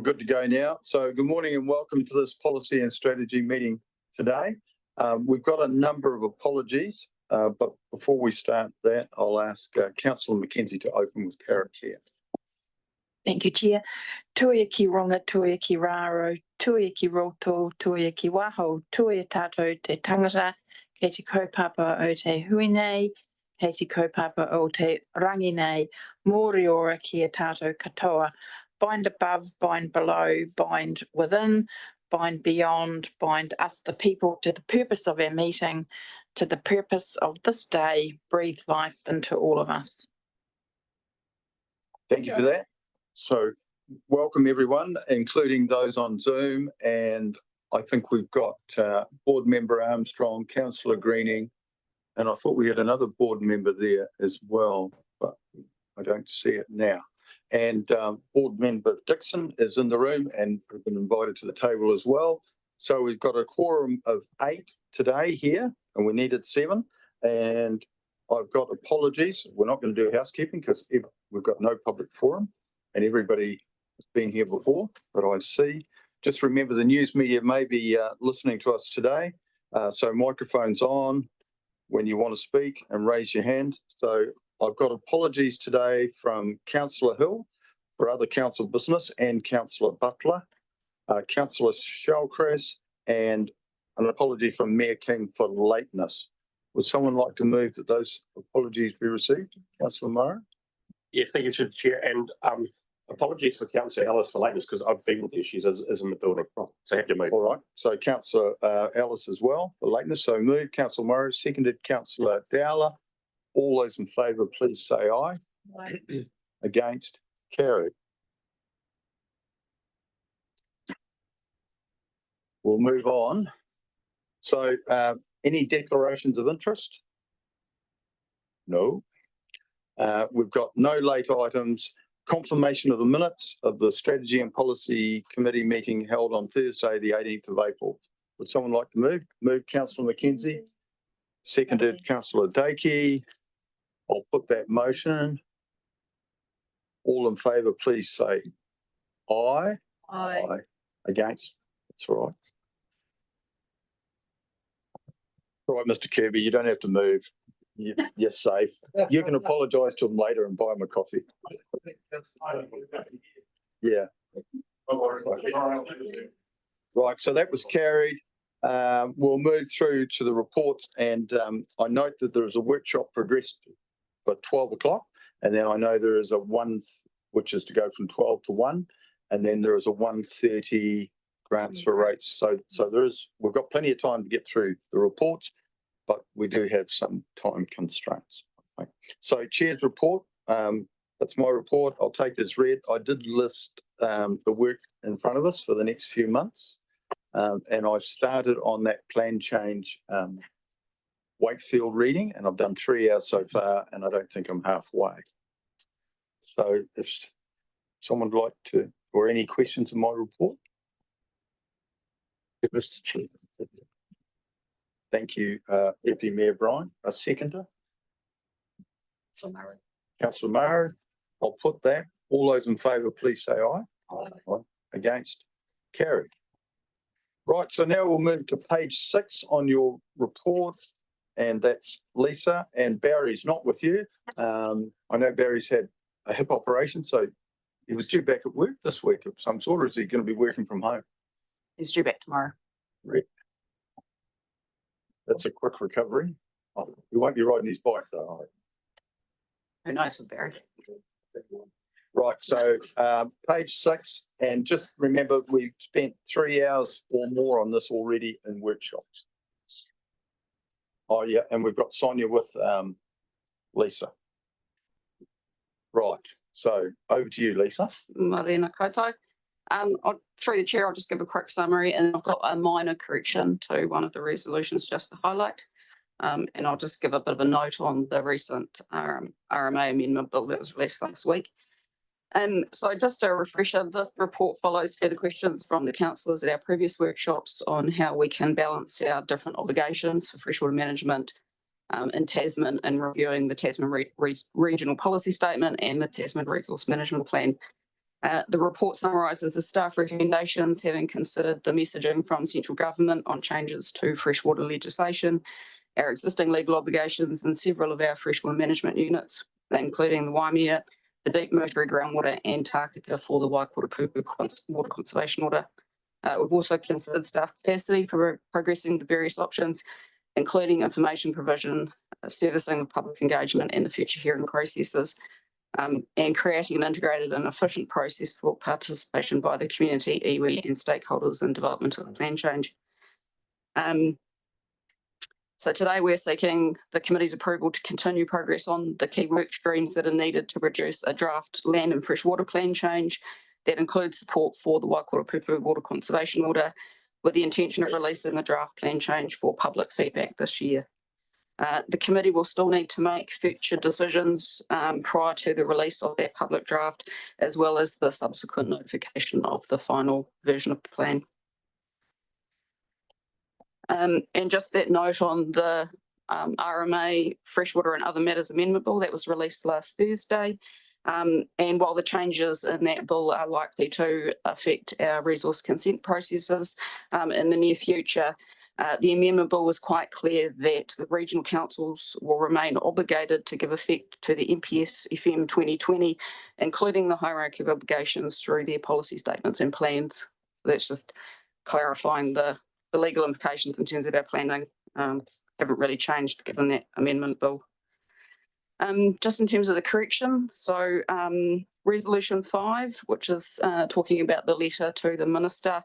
we're good to go now. So good morning and welcome to this policy and strategy meeting today. We've got a number of apologies, but before we start that, I'll ask Councillor Mackenzie to open with Kara Care. Thank you, Chair. Tuia ki ronga, tuia ki raro, tuia ki roto, tuia ki waho, tuia tātou te tangata, kei te kaupapa o te huinei, kei te kaupapa o te rangi nei, mōri ora ki a tātou katoa. Bind above, bind below, bind within, bind beyond, bind us the people to the purpose of our meeting, to the purpose of this day, breathe life into all of us. Thank you for that. So welcome everyone, including those on Zoom, and I think we've got Board Member Armstrong, Councillor Greening, and I thought we had another board member there as well, but I don't see it now. And Board Member Dixon is in the room and has been invited to the table as well. So we've got a quorum of 8 today here, and we needed 7. And I've got apologies. We're not going to do housekeeping because we've got no public forum and everybody has been here before, but I see. Just remember the news media may be listening to us today. So microphones on when you want to speak and raise your hand. So I've got apologies today from Councillor Hill for other council business and Councillor Butler, Councillor Shellcrest, and an apology from Mayor King for lateness. Would someone like to move that those apologies be received? Councillor Murray? Yeah, thank you, Chair. And apologies for Councillor Ellis for lateness because I've been with issues as in the building. So I have to move. All right. So Councillor Ellis as well for lateness. So moved. Councillor Murray, seconded Councillor Dowler. All those in favour, please say aye. Aye. Against? Carried. We'll move on. So any declarations of interest? No. We've got no late items. Confirmation of the minutes of the Strategy and Policy Committee meeting held on Thursday, the 18th of April. Would someone like to move? Move Councillor Mackenzie. Seconded Councillor Dakey. I'll put that motion. All in favour, please say aye. Aye. Aye. Against? That's all right. All right, Mr. Kirby, you don't have to move. You're safe. You can apologise to him later and buy him a coffee. Yeah. Right, so that was carried. We'll move through to the reports, and I note that there is a workshop progressed for 12 o'clock, and then I know there is a 1, which is to go from 12 to 1, and then there is a 1:30 grants for rates. So there is, we've got plenty of time to get through the reports, but we do have some time constraints. Okay. So Chair's report, that's my report. I'll take it as read. I did list the work in front of us for the next few months, and I've started on that plan change Wakefield reading, and I've done 3 hours so far, and I don't think I'm halfway. So if someone would like to, or any questions in my report? Mr. Chair. Thank you, Deputy Mayor Bryan. A seconder? Councillor Murray. I'll put that. All those in favour, please say aye. Aye. Against? Carried. Right, so now we'll move to page 6 on your report, and that's Lisa, and Barry's not with you. I know Barry's had a hip operation, so he was due back at work this week of some sort, or is he going to be working from home? He's due back tomorrow. Right. That's a quick recovery. Oh, he won't be riding his bike though. Who knows with Barry? Right, so page 6, and just remember we've spent 3 hours or more on this already in workshops. Oh yeah, and we've got Sonia with Lisa. Right, so over to you, Lisa. Marina koutou. Through the chair, I'll just give a quick summary, and I've got a minor correction to one of the resolutions just to highlight. And I'll just give a bit of a note on the recent RMA amendment bill that was released last week. So just a refresher, this report follows further questions from the councillors at our previous workshops on how we can balance our different obligations for freshwater management in Tasman and reviewing the Tasman Regional Policy Statement and the Tasman Resource Management Plan. The report summarises the staff recommendations, having considered the messaging from central government on changes to freshwater legislation, our existing legal obligations in several of our freshwater management units, including the Waimea, the Deep Mercury Groundwater and Tākaka for the Waikato Pupu Water Conservation Order. We've also considered staff capacity for progressing the various options, including information provision, servicing of public engagement and the future hearing processes, and creating an integrated and efficient process for participation by the community, iwi and stakeholders in development of the plan change. So today we're seeking the committee's approval to continue progress on the key work streams that are needed to produce a draft land and freshwater plan change that includes support for the Waikato Pupu Water Conservation Order, with the intention of releasing the draft plan change for public feedback this year. The committee will still need to make future decisions prior to the release of that public draft, as well as the subsequent notification of the final version of the plan. And just that note on the RMA Freshwater and Other Matters Amendment Bill that was released last Thursday. And while the changes in that bill are likely to affect our resource consent processes in the near future, the amendment bill was quite clear that the regional councils will remain obligated to give effect to the MPS FM 2020, including the hierarchy of obligations through their policy statements and plans. That's just clarifying the legal implications in terms of our planning haven't really changed given that amendment bill. Just in terms of the correction, so Resolution 5, which is talking about the letter to the Minister,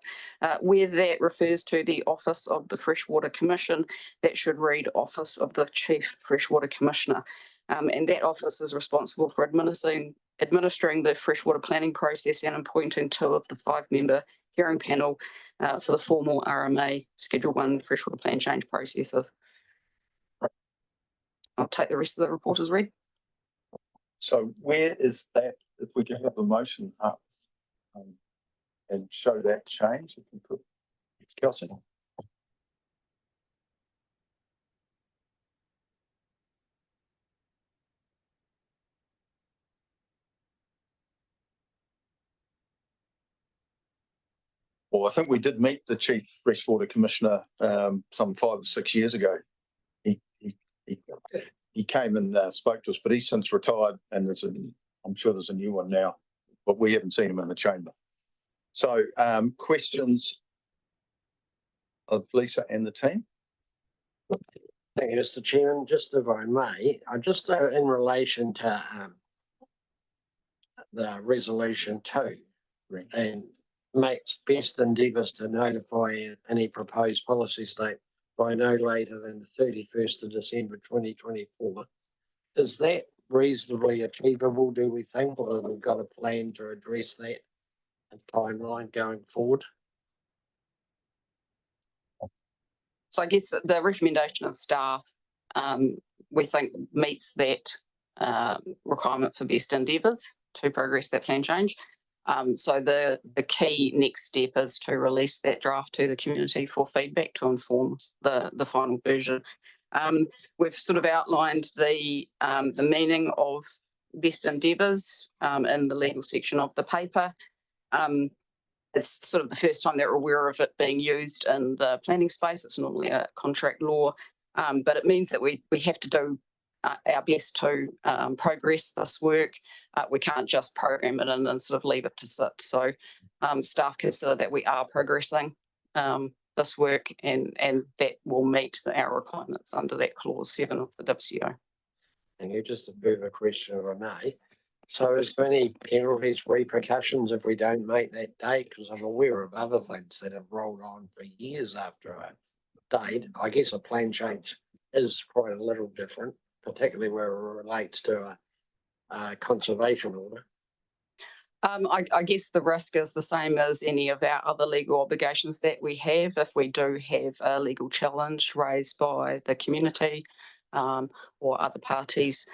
where that refers to the Office of the Freshwater Commission, that should read Office of the Chief Freshwater Commissioner. And that office is responsible for administering the freshwater planning process and appointing 2 of the 5-member hearing panel for the formal RMA Schedule 1 freshwater plan change processes. I'll take the rest of the report as read. So where is that? If we can have the motion up and show that change, if you could. Kelsey. Well, I think we did meet the Chief Freshwater Commissioner some 5 or 6 years ago. He came and spoke to us, but he's since retired, and I'm sure there's a new one now, but we haven't seen him in the chamber. So questions of Lisa and the team? Thank you, Mr. Chairman. Just if I may, just in relation to the resolution 2, and makes best endeavours to notify any proposed policy state by no later than the 31st of December 2024. Is that reasonably achievable, do we think, or have we got a plan to address that timeline going forward? So I guess the recommendation of staff, we think meets that requirement for best endeavours to progress that plan change. So the key next step is to release that draft to the community for feedback to inform the final version. We've sort of outlined the meaning of best endeavours in the legal section of the paper. It's sort of the first time that we're aware of it being used in the planning space. It's normally a contract law, but it means that we have to do our best to progress this work. We can't just program it in and sort of leave it to sit. So staff consider that we are progressing this work, and that will meet our requirements under that clause 7 of the WCO. And you just a further question, if I may. So is there any penalties, repercussions if we don't make that date? Because I'm aware of other things that have rolled on for years after a date. I guess a plan change is quite a little different, particularly where it relates to a conservation order. I guess the risk is the same as any of our other legal obligations that we have. If we do have a legal challenge raised by the community or other parties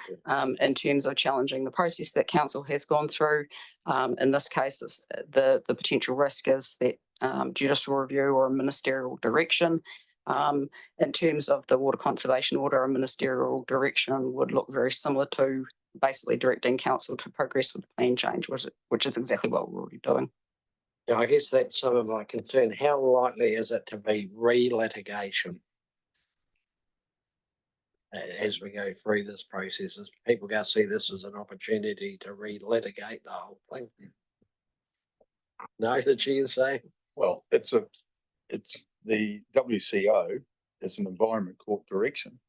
in terms of challenging the process that council has gone through, in this case, the potential risk is that judicial review or a ministerial direction. In terms of the water conservation order, a ministerial direction would look very similar to basically directing council to progress with the plan change, which is exactly what we're already doing. Yeah, I guess that's some of my concern. How likely is it to be re-litigation as we go through this process? Is people going to see this as an opportunity to re-litigate the whole thing? No, the chair's saying? Well, it's the WCO is an Environment Court direction.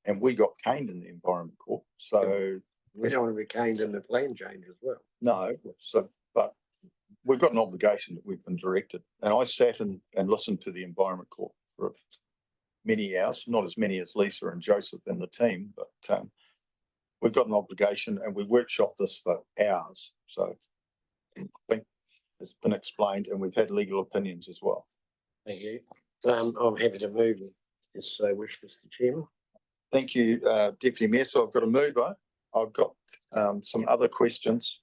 And we got caned in the Environment Court. So We don't want to be caned in the plan change as well. no, but we've got an obligation that we've been directed. And I sat and listened to the Environment Court for many hours, not as many as Lisa and Joseph and the team, but we've got an obligation and we workshopped this for hours. So I think it's been explained and we've had legal opinions as well. Thank you. I'm happy to move it. Yes, so wish, Mr. Chairman. Thank you, Deputy Mayor. So I've got a mover. I've got some other questions,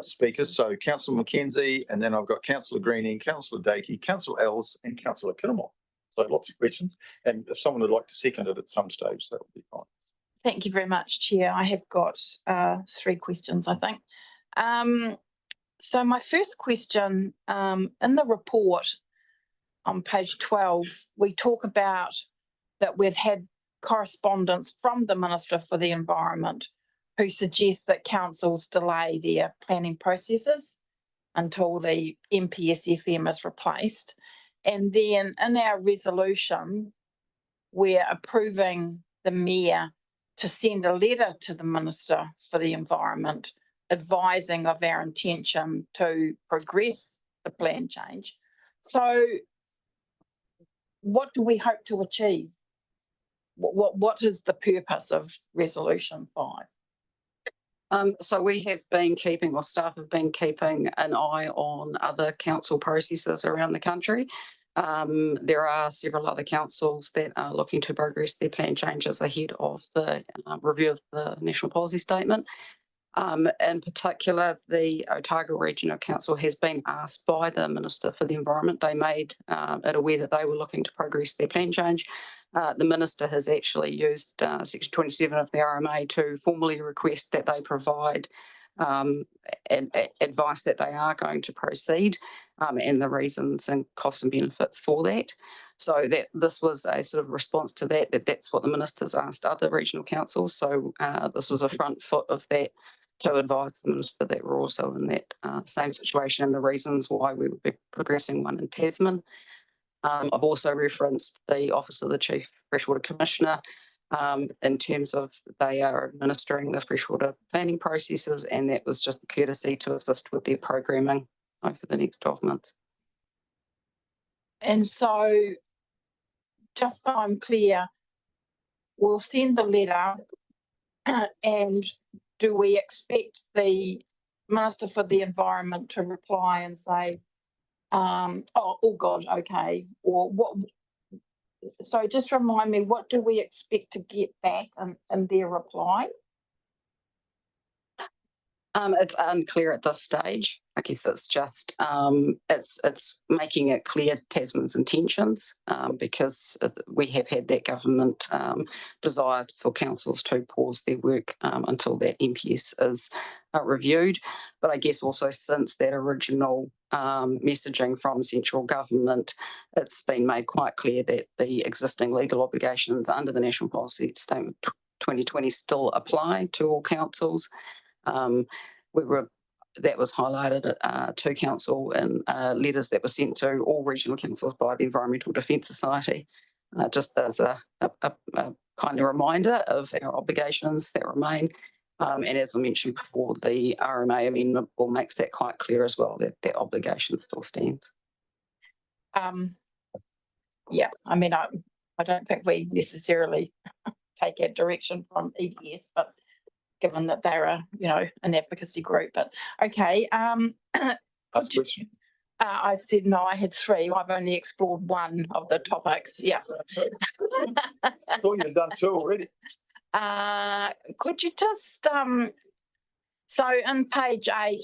speakers. So Councillor McKenzie, and then I've got Councillor Greening, Councillor Dakey, Councillor Ells, and Councillor Kinnemore. So lots of questions. And if someone would like to second it at some stage, that would be fine. Thank you very much, Chair. I have got 3 questions, I think. So my first question, in the report on page 12, we talk about that we've had correspondence from the Minister for the Environment who suggests that councils delay their planning processes until the MPSFM is replaced. And then in our resolution, we're approving the Mayor to send a letter to the Minister for the Environment advising of our intention to progress the plan change. So what do we hope to achieve? What is the purpose of resolution 5? So we have been keeping, or staff have been keeping an eye on other council processes around the country. There are several other councils that are looking to progress their plan changes ahead of the review of the National Policy Statement. In particular, the Otago Regional Council has been asked by the Minister for the Environment. They made it aware that they were looking to progress their plan change. The Minister has actually used Section 27 of the RMA to formally request that they provide advice that they are going to proceed and the reasons and costs and benefits for that. So that this was a sort of response to that's what the Minister's asked other regional councils. So this was a front foot of that to advise the Minister that we're also in that same situation and the reasons why we would be progressing one in Tasman. I've also referenced the Office of the Chief Freshwater Commissioner in terms of they are administering the freshwater planning processes, and that was just a courtesy to assist with their programming over the next 12 months. And so, just so I'm clear, we'll send the letter and do we expect the Minister for the Environment to reply and say, oh God, okay, or what? So just remind me, what do we expect to get back in their reply? It's unclear at this stage. I guess it's just it's making it clear Tasman's intentions because we have had that government desire for councils to pause their work until that MPS is reviewed. But I guess also since that original messaging from central government, it's been made quite clear that the existing legal obligations under the National Policy Statement 2020 still apply to all councils. That was highlighted to council in letters that were sent to all regional councils by the Environmental Defence Society, just as a kind of reminder of our obligations that remain. And as I mentioned before, the RMA amendment will make that quite clear as well, that that obligation still stands. Yeah, I mean, I don't think we necessarily take that direction from EPS, but given that they're an advocacy group, but okay. I said no, I had 3. I've only explored one of the topics. Yeah. I thought you'd done 2 already. Could you just so in page 8,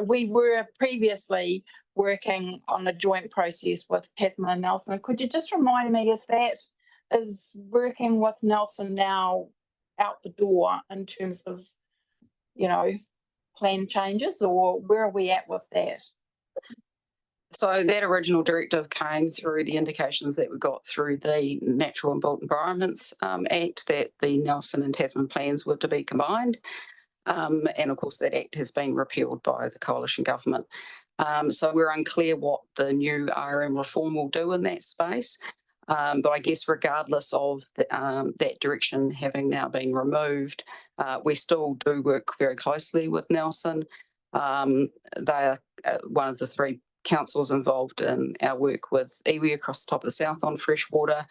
we were previously working on a joint process with Tasman and Nelson. Could you just remind me, is working with Nelson now out the door in terms of, you know, plan changes, or where are we at with that? So that original directive came through the indications that we got through the Natural and Built Environments Act, that the Nelson and Tasman plans were to be combined. And of course, that act has been repealed by the coalition government. So we're unclear what the new RM reform will do in that space. But I guess regardless of that direction having now been removed, we still do work very closely with Nelson. They are one of the three councils involved in our work with iwi across the top of the south on freshwater.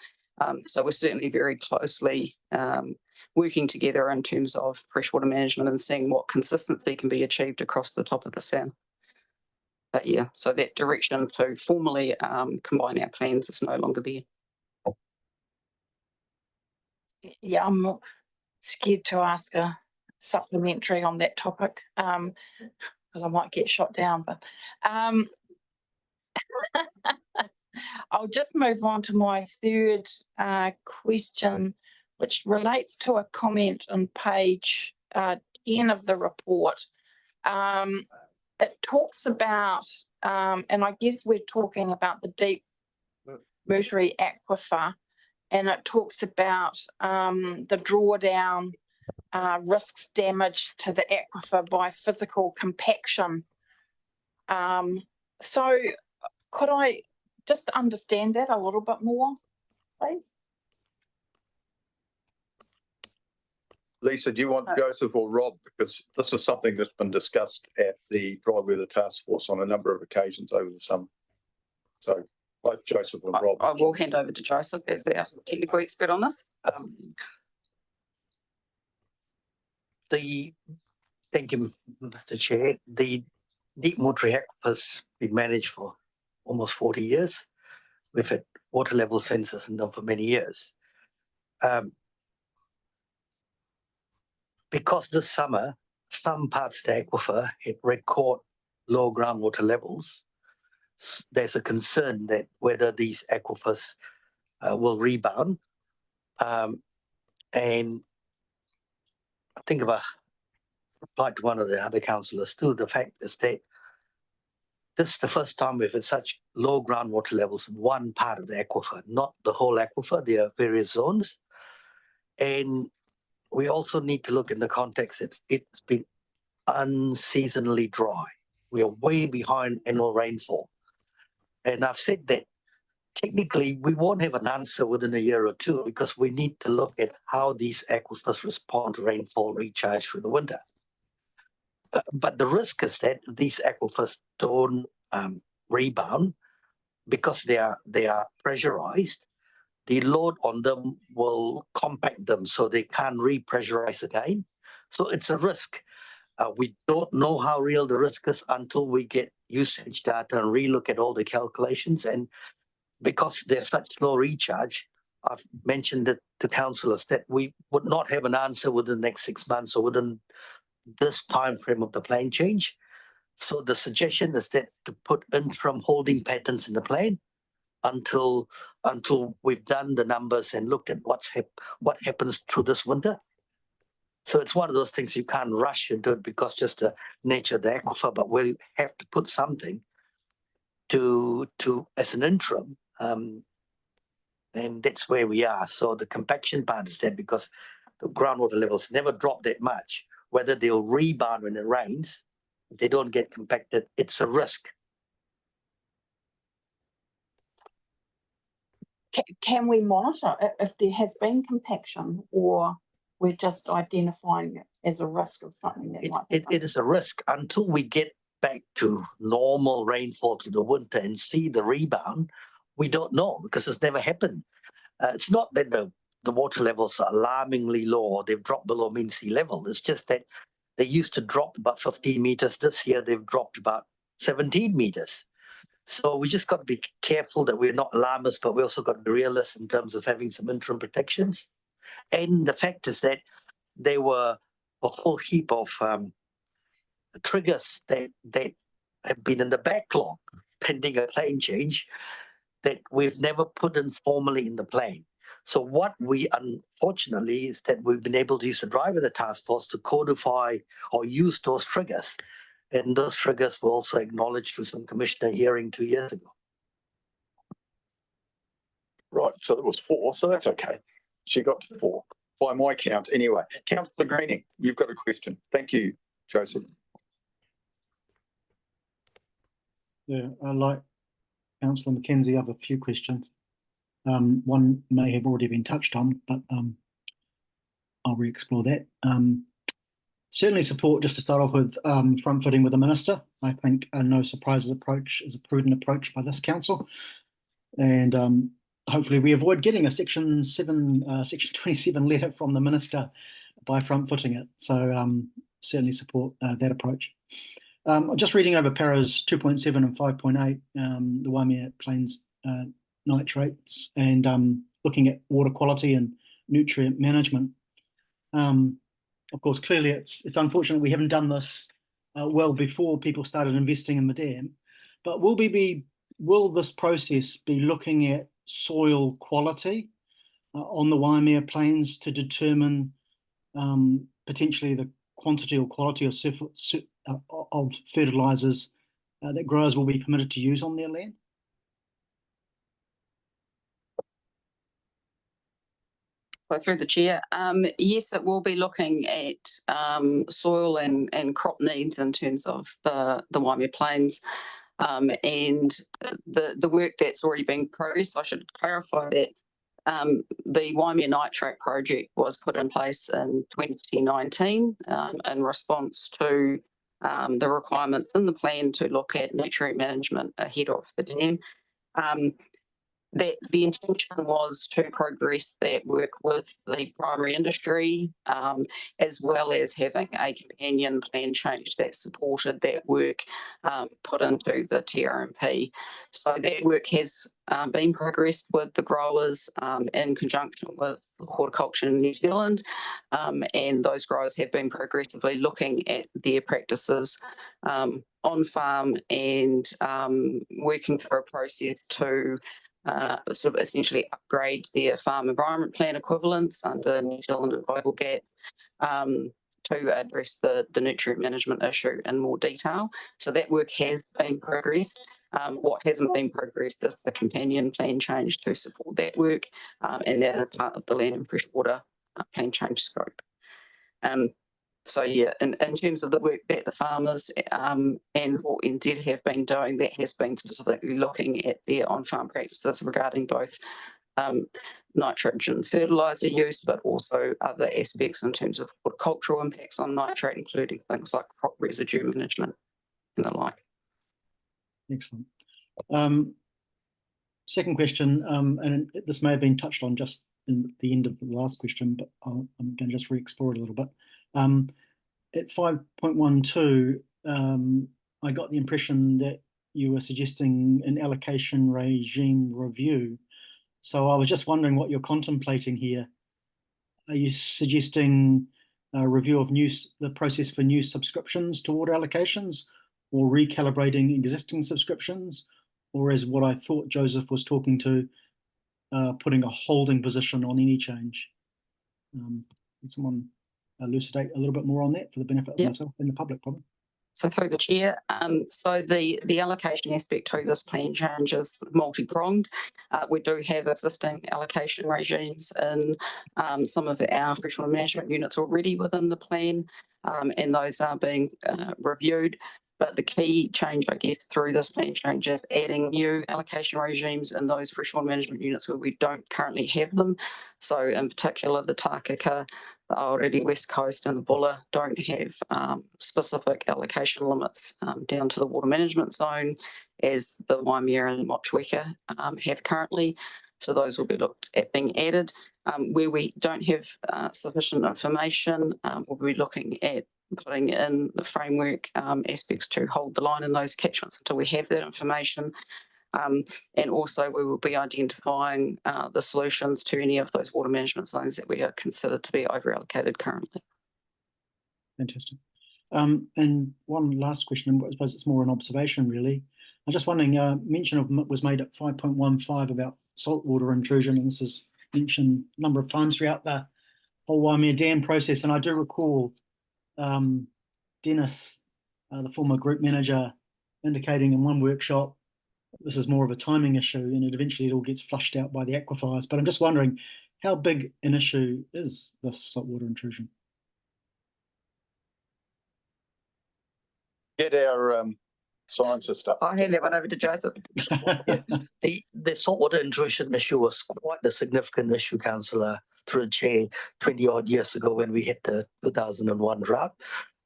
So we're certainly very closely working together in terms of freshwater management and seeing what consistency can be achieved across the top of the south. But yeah, so that direction to formally combine our plans is no longer there. Yeah, I'm scared to ask a supplementary on that topic, because I might get shot down, but I'll just move on to my third question, which relates to a comment on page 10 of the report. It talks about, and I guess we're talking about the deep Moutere aquifer, and it talks about the drawdown risks damage to the aquifer by physical compaction. So could I just understand that a little bit more, please? Lisa, do you want Joseph or Rob? Because this is something that's been discussed at the Dry Weather Task Force on a number of occasions over the summer. So both Joseph and Rob. I will hand over to Joseph as our technical expert on this. Thank you, Mr. Chair. The deep Moutere aquifer has been managed for almost 40 years. We've had water level sensors in them for many years. Because this summer, some parts of the aquifer hit record low groundwater levels, there's a concern that whether these aquifers will rebound. And I think I've replied to one of the other councillors too. The fact is that this is the first time we've had such low groundwater levels in one part of the aquifer, not the whole aquifer. There are various zones. And we also need to look in the context that it's been unseasonably dry. We are way behind annual rainfall. And I've said that technically we won't have an answer within a year or two because we need to look at how these aquifers respond to rainfall recharge through the winter. But the risk is that these aquifers don't rebound because they are pressurized. The load on them will compact them so they can't repressurize again. So it's a risk. We don't know how real the risk is until we get usage data and relook at all the calculations. And because there's such slow recharge, I've mentioned it to councillors that we would not have an answer within the next 6 months or within this time frame of the plan change. So the suggestion is that to put interim holding patterns in the plan until we've done the numbers and looked at what happens through this winter. So it's one of those things you can't rush into it because just the nature of the aquifer, but we have to put something to as an interim, and that's where we are. So the compaction part is there because the groundwater levels never drop that much. Whether they'll rebound when it rains, if they don't get compacted, it's a risk. Can we monitor if there has been compaction, or we're just identifying it as a risk of something that might happen? It is a risk until we get back to normal rainfall to the winter and see the rebound. We don't know because it's never happened. It's not that the water levels are alarmingly low or they've dropped below mean sea level. It's just that they used to drop about 15 meters. This year they've dropped about 17 meters. So we just got to be careful that we're not alarmists, but we also got to be realists in terms of having some interim protections. And the fact is that there were a whole heap of triggers that have been in the backlog pending a plan change that we've never put in formally in the plan. So what we unfortunately is that we've been able to use the drive of the task force to codify or use those triggers. And those triggers were also acknowledged through some commissioner hearing 2 years ago. Right, so there was 4, so that's okay. She got to 4 by my count anyway. Councillor Greening, you've got a question. Thank you, Joseph. Yeah, like Councillor Mackenzie, I have a few questions. One may have already been touched on, but I'll re-explore that. Certainly support, just to start off with, front footing with the Minister. I think a no surprises approach is a prudent approach by this council. And hopefully we avoid getting a Section 27 letter from the Minister by front footing it. So certainly support that approach. Just reading over paras 2.7 and 5.8, the Waimea Plains nitrates, and looking at water quality and nutrient management. Of course, clearly it's unfortunate we haven't done this well before people started investing in the dam, but will this process be looking at soil quality on the Waimea Plains to determine potentially the quantity or quality of fertilisers that growers will be permitted to use on their land? So through the chair, yes, it will be looking at soil and crop needs in terms of the Waimea Plains. And the work that's already been progressed, I should clarify that the Waimea Nitrate project was put in place in 2019 in response to the requirements in the plan to look at nutrient management ahead of the dam. That the intention was to progress that work with the primary industry, as well as having a companion plan change that supported that work put into the TRMP. So that work has been progressed with the growers in conjunction with Horticulture in New Zealand, and those growers have been progressively looking at their practices on farm and working through a process to sort of essentially upgrade their farm environment plan equivalents under New Zealand and Global GAP to address the nutrient management issue in more detail. So that work has been progressed. What hasn't been progressed is the companion plan change to support that work, and that is part of the land and freshwater plan change scope. So yeah, in terms of the work that the farmers and what NZ have been doing, that has been specifically looking at their on-farm practices regarding both nitrogen fertiliser use, but also other aspects in terms of horticultural impacts on nitrate, including things like crop residue management and the like. Excellent. Second question, and this may have been touched on just in the end of the last question, but I'm going to just re-explore it a little bit. At 5.12, I got the impression that you were suggesting an allocation regime review. So I was just wondering what you're contemplating here. Are you suggesting a review of the process for new subscriptions to water allocations, or recalibrating existing subscriptions, or as what I thought Joseph was talking to, putting a holding position on any change? Can someone elucidate a little bit more on that for the benefit of myself and the public, probably? So through the chair, so the allocation aspect to this plan change is multi-pronged. We do have existing allocation regimes in some of our freshwater management units already within the plan, and those are being reviewed. But the key change, I guess, through this plan change is adding new allocation regimes in those freshwater management units where we don't currently have them. So in particular, the Tākaka, the Aorere West Coast and the Bulla don't have specific allocation limits down to the water management zone as the Waimea and the Motueka have currently. So those will be looked at being added. Where we don't have sufficient information, we'll be looking at putting in the framework aspects to hold the line in those catchments until we have that information. And also we will be identifying the solutions to any of those water management zones that we are considered to be over-allocated currently. Fantastic. And one last question, I suppose it's more an observation really. I'm just wondering, mention was made at 5.15 about saltwater intrusion, and this is mentioned a number of times throughout the whole Waimea Dam process, and I do recall Dennis, the former group manager, indicating in one workshop this is more of a timing issue, and eventually it all gets flushed out by the aquifers. But I'm just wondering, how big an issue is this saltwater intrusion? Get our scientist up. I'll hand that one over to Joseph. The saltwater intrusion issue was quite a significant issue, Councillor, through the chair, 20 odd years ago when we hit the 2001 drought.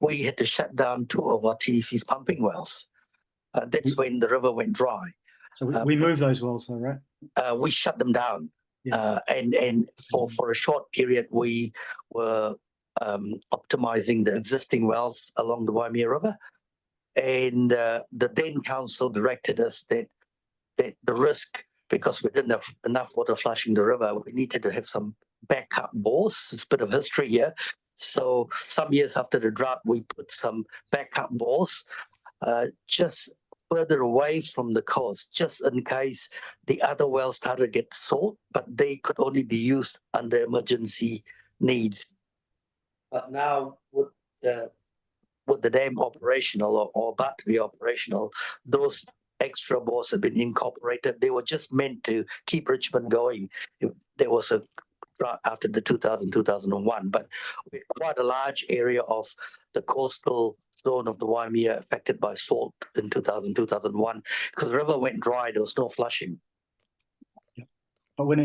We had to shut down 2 of our TDC's pumping wells. That's when the river went dry. So we moved those wells though, right? We shut them down. Yeah. And for a short period, we were optimizing the existing wells along the Waimea River. And the then council directed us that the risk, because we didn't have enough water flushing the river, we needed to have some backup bores. It's a bit of history here. So some years after the drought, we put some backup bores just further away from the coast, just in case the other wells started to get salt, but they could only be used under emergency needs. But now with the dam operational or about to be operational, those extra bores have been incorporated. They were just meant to keep Richmond going. There was a drought after the 2001, but with quite a large area of the coastal zone of the Waimea affected by salt in 2001, because the river went dry, there was no flushing. Yeah. But when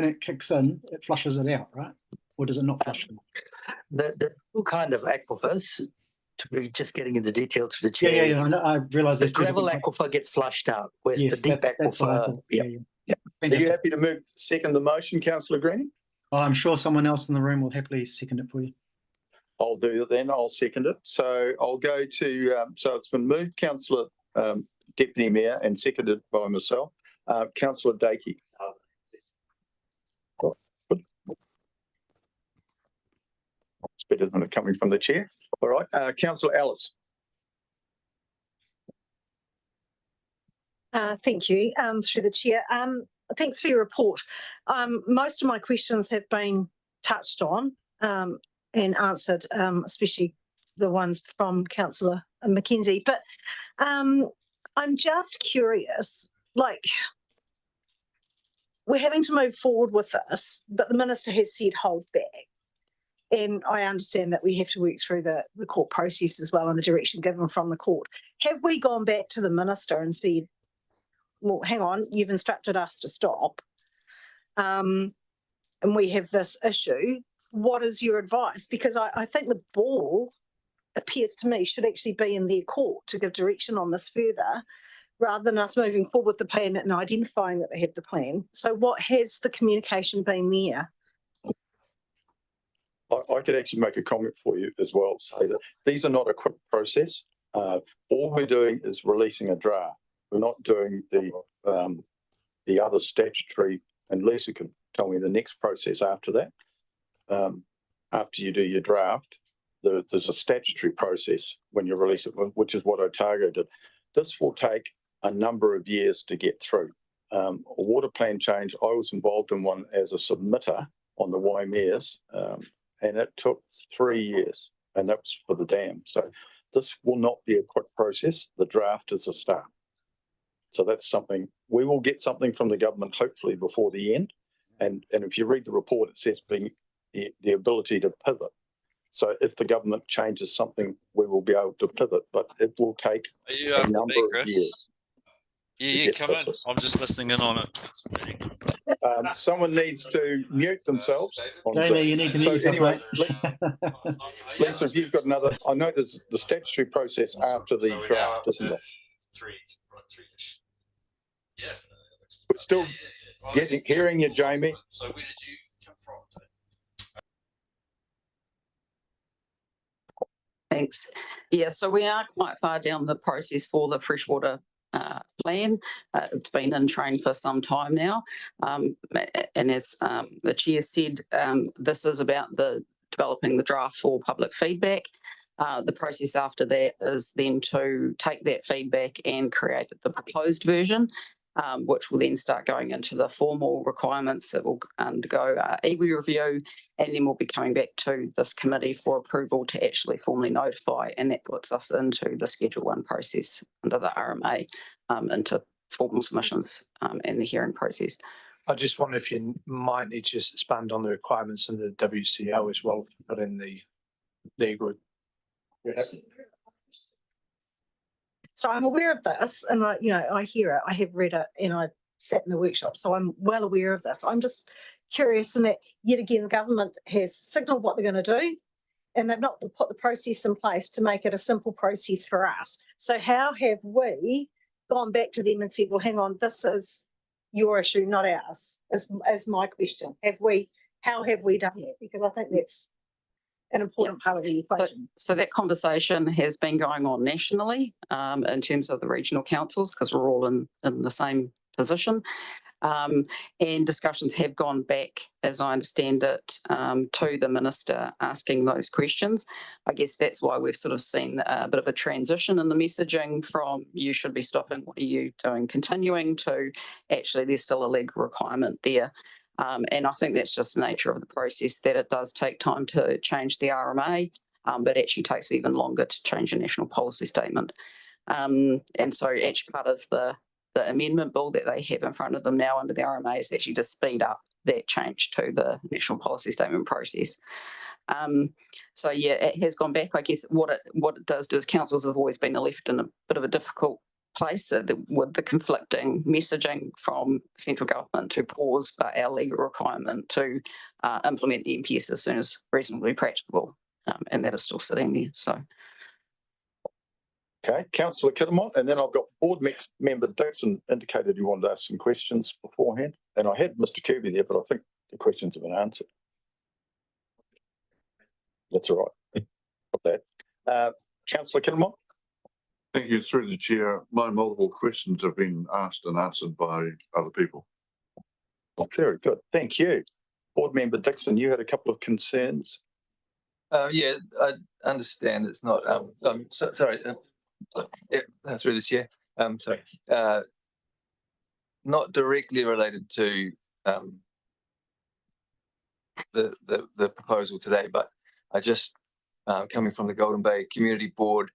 it kicks in, it flushes it out, right? Or does it not flush it? The two kind of aquifers, to be just getting into detail to the chair. Yeah. I realise the gravel aquifer gets flushed out, whereas the deep aquifer. Yeah. Are you happy to move second the motion, Councillor Greening? I'm sure someone else in the room will happily second it for you. I'll do it then. I'll second it. So I'll go to, so it's been moved, Councillor Deputy Mayor, and seconded by myself. Councillor Dakey. It's better than it coming from the chair. All right. Councillor Ellis. Thank you, through the chair. Thanks for your report. Most of my questions have been touched on and answered, especially the ones from Councillor Mackenzie. But I'm just curious, like, we're having to move forward with this, but the Minister has said hold back. And I understand that we have to work through the court process as well and the direction given from the court. Have we gone back to the Minister and said, well, hang on, you've instructed us to stop, and we have this issue. What is your advice? Because I think the ball, appears to me, should actually be in their court to give direction on this further, rather than us moving forward with the plan and identifying that they have the plan. So what has the communication been there? I could actually make a comment for you as well, say that these are not a quick process. All we're doing is releasing a draft. We're not doing the other statutory, and Lisa can tell me the next process after that. After you do your draft, there's a statutory process when you release it, which is what I targeted. This will take a number of years to get through. A water plan change, I was involved in one as a submitter on the Waimeas, and it took 3 years, and that was for the dam. So this will not be a quick process. The draft is a start. So that's something, we will get something from the government hopefully before the end. And if you read the report, it says being the ability to pivot. So if the government changes something, we will be able to pivot, but it will take a number of years. Yeah, come in. I'm just listening in on it. Someone needs to mute themselves. Jamie, you need to mute yourself, anyway, mate. Lisa, if you've got another, I know there's the statutory process after the draft, isn't it? Three-ish. Yeah. We're still hearing you, Jamie. So where did you come from? Thanks. Yeah, so we are quite far down the process for the freshwater plan. It's been in train for some time now. And as the chair said, this is about developing the draft for public feedback. The process after that is then to take that feedback and create the proposed version. which will then start going into the formal requirements that will undergo iwi review, and then we'll be coming back to this committee for approval to actually formally notify, and that puts us into the Schedule 1 process under the RMA, into formal submissions and the hearing process. I just wonder if you might need to just expand on the requirements in the WCO as well, but in the legal. So I'm aware of this, and I hear it, I have read it, and I sat in the workshop, so I'm well aware of this. I'm just curious in that, yet again, the government has signalled what they're going to do, and they've not put the process in place to make it a simple process for us. So how have we gone back to them and said, well, hang on, this is your issue, not ours, as my question. How have we done that? Because I think that's an important part of the equation. So that conversation has been going on nationally in terms of the regional councils, because we're all in the same position. And discussions have gone back, as I understand it, to the minister asking those questions. I guess that's why we've sort of seen a bit of a transition in the messaging from you should be stopping, what are you doing, continuing, to actually there's still a legal requirement there. And I think that's just the nature of the process, that it does take time to change the RMA, but actually takes even longer to change a national policy statement. And so actually part of the amendment bill that they have in front of them now under the RMA is actually to speed up that change to the national policy statement process. So yeah, it has gone back. I guess what it does do is councils have always been left in a bit of a difficult place with the conflicting messaging from central government to pause, but our legal requirement to implement the MPS as soon as reasonably practicable, and that is still sitting there. So. Okay, Councillor Kittermont, and then I've got board member Dixon indicated you wanted to ask some questions beforehand, and I had Mr. Kirby there, but I think the questions have been answered. That's all right. Got that. Councillor Kittermont. Thank you. Through the chair, my multiple questions have been asked and answered by other people. Very good. Thank you. Board member Dixon, you had a couple of concerns. Yeah, I understand it's not, sorry, through the chair, sorry, not directly related to the proposal today, but I just, coming from the Golden Bay Community Board,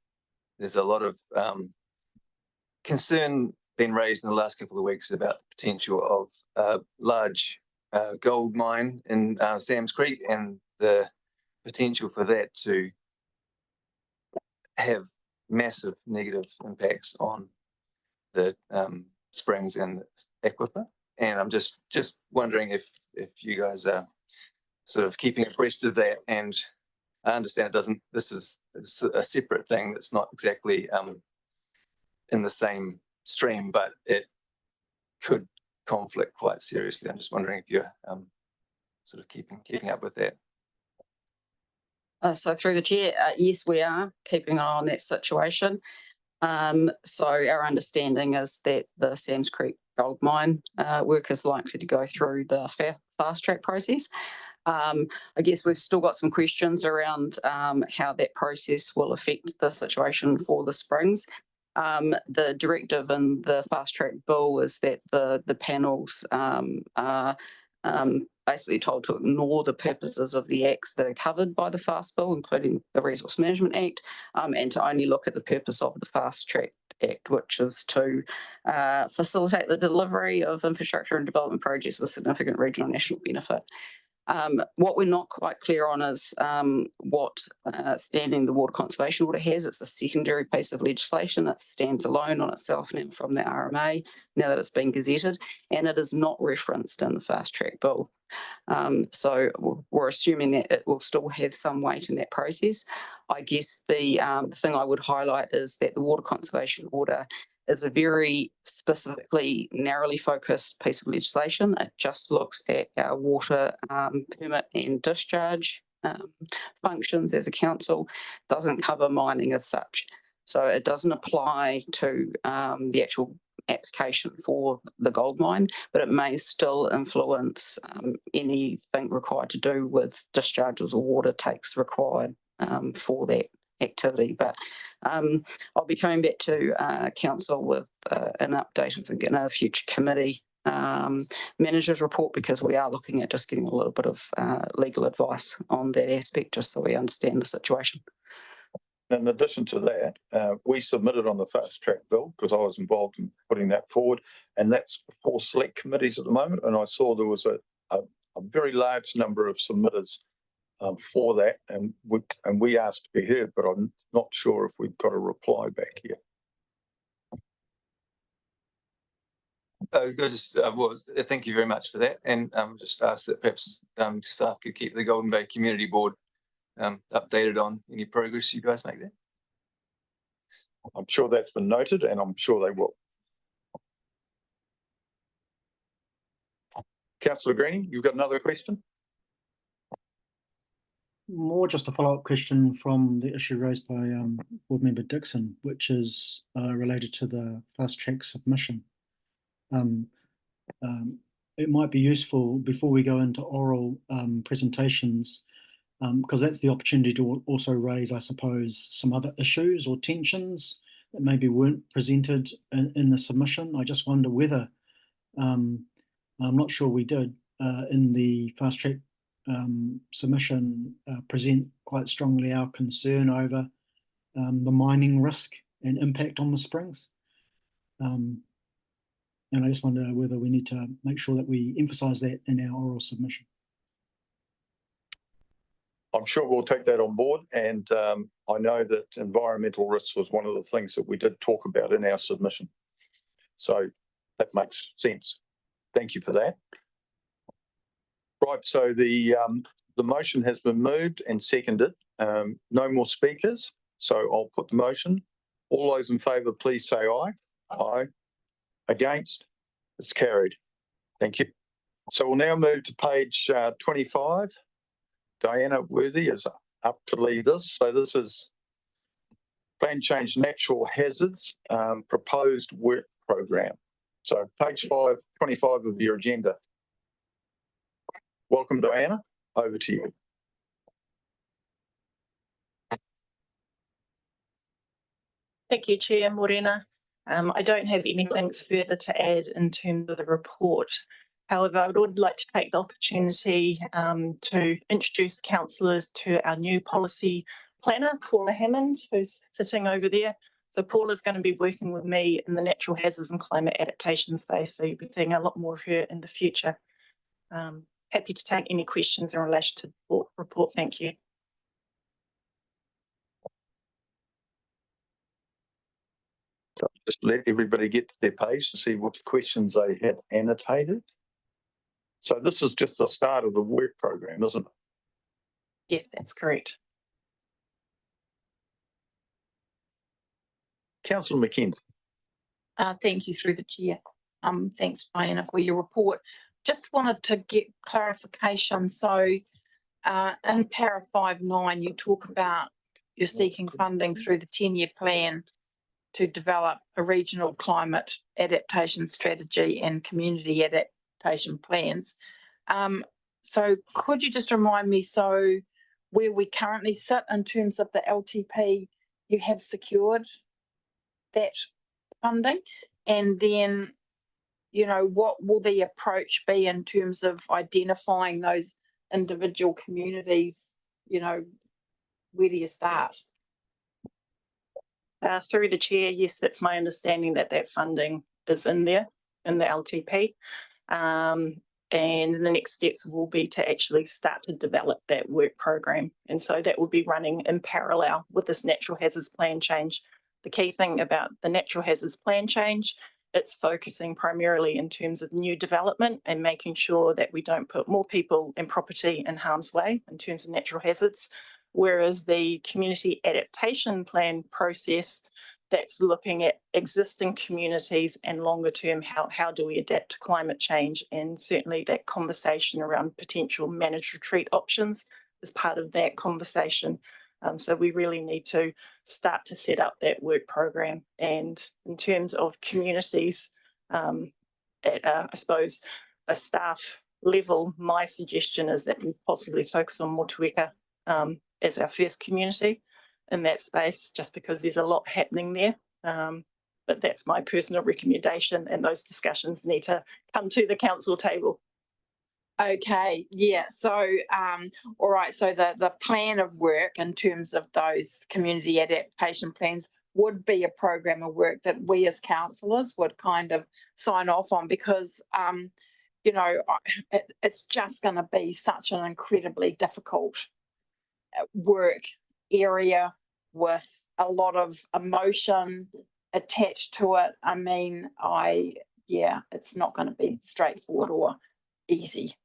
there's a lot of concern been raised in the last couple of weeks about the potential of a large gold mine in Sam's Creek, and the potential for that to have massive negative impacts on the springs and the aquifer. And I'm just wondering if you guys are sort of keeping abreast of that. And I understand this is a separate thing that's not exactly in the same stream, but it could conflict quite seriously. I'm just wondering if you're sort of keeping up with that. So through the chair, yes, we are keeping an eye on that situation. So our understanding is that the Sam's Creek gold mine work is likely to go through the fast track process. I guess we've still got some questions around how that process will affect the situation for the springs. The directive in the fast track bill is that the panels are basically told to ignore the purposes of the acts that are covered by the FAST bill, including the Resource Management Act, and to only look at the purpose of the Fast Track Act, which is to facilitate the delivery of infrastructure and development projects with significant regional and national benefit. What we're not quite clear on is what standing the Water Conservation Order has. It's a secondary piece of legislation that stands alone on itself now from the RMA, now that it's been gazetted, and it is not referenced in the Fast Track Bill. So we're assuming that it will still have some weight in that process. I guess the thing I would highlight is that the Water Conservation Order is a very specifically narrowly focused piece of legislation. It just looks at our water permit and discharge functions as a council, doesn't cover mining as such. So it doesn't apply to the actual application for the gold mine, but it may still influence anything required to do with discharges or water takes required for that activity. But I'll be coming back to council with an update, I think, in a future committee manager's report, because we are looking at just getting a little bit of legal advice on that aspect, just so we understand the situation. In addition to that, we submitted on the fast track bill because I was involved in putting that forward, and that's before select committees at the moment. And I saw there was a very large number of submitters for that, and we asked to be heard, but I'm not sure if we've got a reply back yet. Thank you very much for that, and just ask that perhaps staff could keep the Golden Bay Community Board updated on any progress you guys make there. I'm sure that's been noted, and I'm sure they will. Councillor Greening, you've got another question? More just a follow-up question from the issue raised by Board Member Dixon, which is related to the fast track submission. It might be useful before we go into oral presentations, because that's the opportunity to also raise, I suppose, some other issues or tensions that maybe weren't presented in the submission. I just wonder whether, I'm not sure we did, in the fast track submission, present quite strongly our concern over the mining risk and impact on the springs. And I just wonder whether we need to make sure that we emphasise that in our oral submission. I'm sure we'll take that on board, and I know that environmental risks was one of the things that we did talk about in our submission. So that makes sense. Thank you for that. Right, so the motion has been moved and seconded. No more speakers, so I'll put the motion. All those in favour, please say aye. Aye. Against? It's carried. Thank you. So we'll now move to page 25. Diana Worthy is up to lead this. So this is Plan Change Natural Hazards Proposed Work Program. So page 25 of your agenda. Welcome, Diana. Over to you. Thank you, Chair Morena. I don't have anything further to add in terms of the report. However, I would like to take the opportunity to introduce councillors to our new policy planner, Paula Hammond, who's sitting over there. So Paula's going to be working with me in the natural hazards and climate adaptation space. So you'll be seeing a lot more of her in the future. Happy to take any questions in relation to the report. Thank you. Just let everybody get to their page to see what questions they had annotated. So this is just the start of the work program, isn't it? Yes, that's correct. Councillor McKenzie. Thank you through the chair. Thanks, Diana, for your report. Just wanted to get clarification. So in para 5.9, you talk about you're seeking funding through the 10-year plan to develop a regional climate adaptation strategy and community adaptation plans. So could you just remind me, so where we currently sit in terms of the LTP, you have secured that funding, and then, you know, what will the approach be in terms of identifying those individual communities? You know, where do you start? Through the chair, yes, that's my understanding that that funding is in there in the LTP. And the next steps will be to actually start to develop that work program. And so that will be running in parallel with this natural hazards plan change. The key thing about the natural hazards plan change, it's focusing primarily in terms of new development and making sure that we don't put more people and property in harm's way in terms of natural hazards. Whereas the community adaptation plan process, that's looking at existing communities and longer term, how do we adapt to climate change, and certainly that conversation around potential managed retreat options is part of that conversation. So we really need to start to set up that work program. And in terms of communities, at I suppose a staff level, my suggestion is that we possibly focus on Motueka as our first community in that space, just because there's a lot happening there. But that's my personal recommendation, and those discussions need to come to the council table. Okay, yeah, so, all right, so the plan of work in terms of those community adaptation plans would be a program of work that we as councillors would kind of sign off on, because, you know, it's just going to be such an incredibly difficult work area with a lot of emotion attached to it. I mean, it's not going to be straightforward or easy.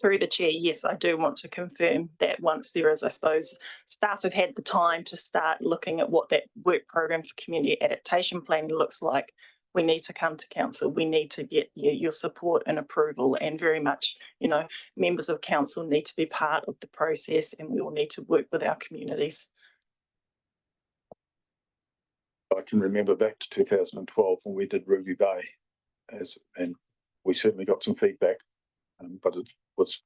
Through the chair, yes, I do want to confirm that once there is, I suppose, staff have had the time to start looking at what that work program for community adaptation plan looks like, we need to come to council. We need to get your support and approval, and very much, you know, members of council need to be part of the process, and we all need to work with our communities. I can remember back to 2012 when we did Ruby Bay, and we certainly got some feedback, but it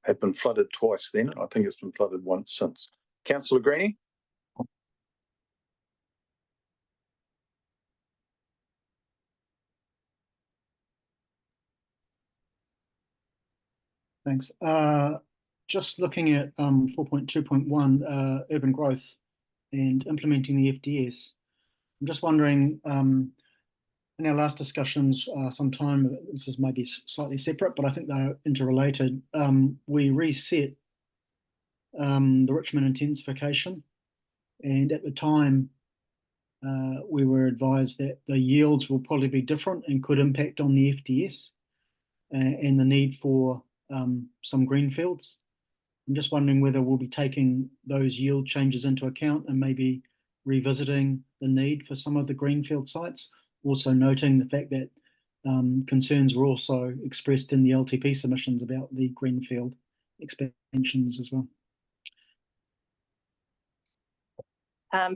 had been flooded twice then, and I think it's been flooded once since. Councillor Greenie? Thanks. Just looking at 4.2.1, urban growth and implementing the FDS. I'm just wondering, in our last discussions sometime, this is maybe slightly separate, but I think they're interrelated. We reset the Richmond intensification, and at the time we were advised that the yields will probably be different and could impact on the FDS and the need for some greenfields. I'm just wondering whether we'll be taking those yield changes into account and maybe revisiting the need for some of the greenfield sites, also noting the fact that concerns were also expressed in the LTP submissions about the greenfield expansions as well.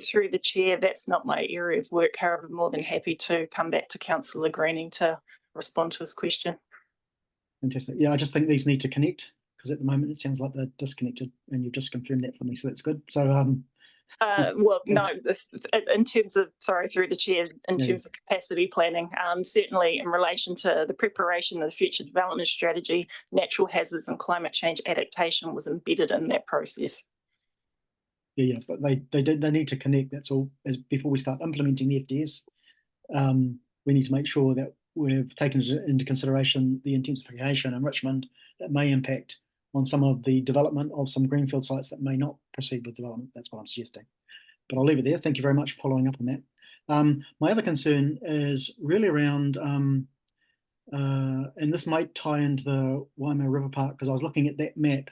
Through the chair, that's not my area of work. However, more than happy to come back to Councillor Greening to respond to his question. Fantastic. Yeah, I just think these need to connect, because at the moment it sounds like they're disconnected, and you've just confirmed that for me, so that's good. So well, no, in terms of, sorry, through the chair, in terms of capacity planning, certainly in relation to the preparation of the future development strategy, natural hazards and climate change adaptation was embedded in that process. Yeah, but they need to connect. That's all. As before we start implementing the FDS, we need to make sure that we've taken into consideration the intensification in Richmond that may impact on some of the development of some greenfield sites that may not proceed with development. That's what I'm suggesting. But I'll leave it there. Thank you very much for following up on that. My other concern is really around, and this might tie into the Waimea River Park, because I was looking at that map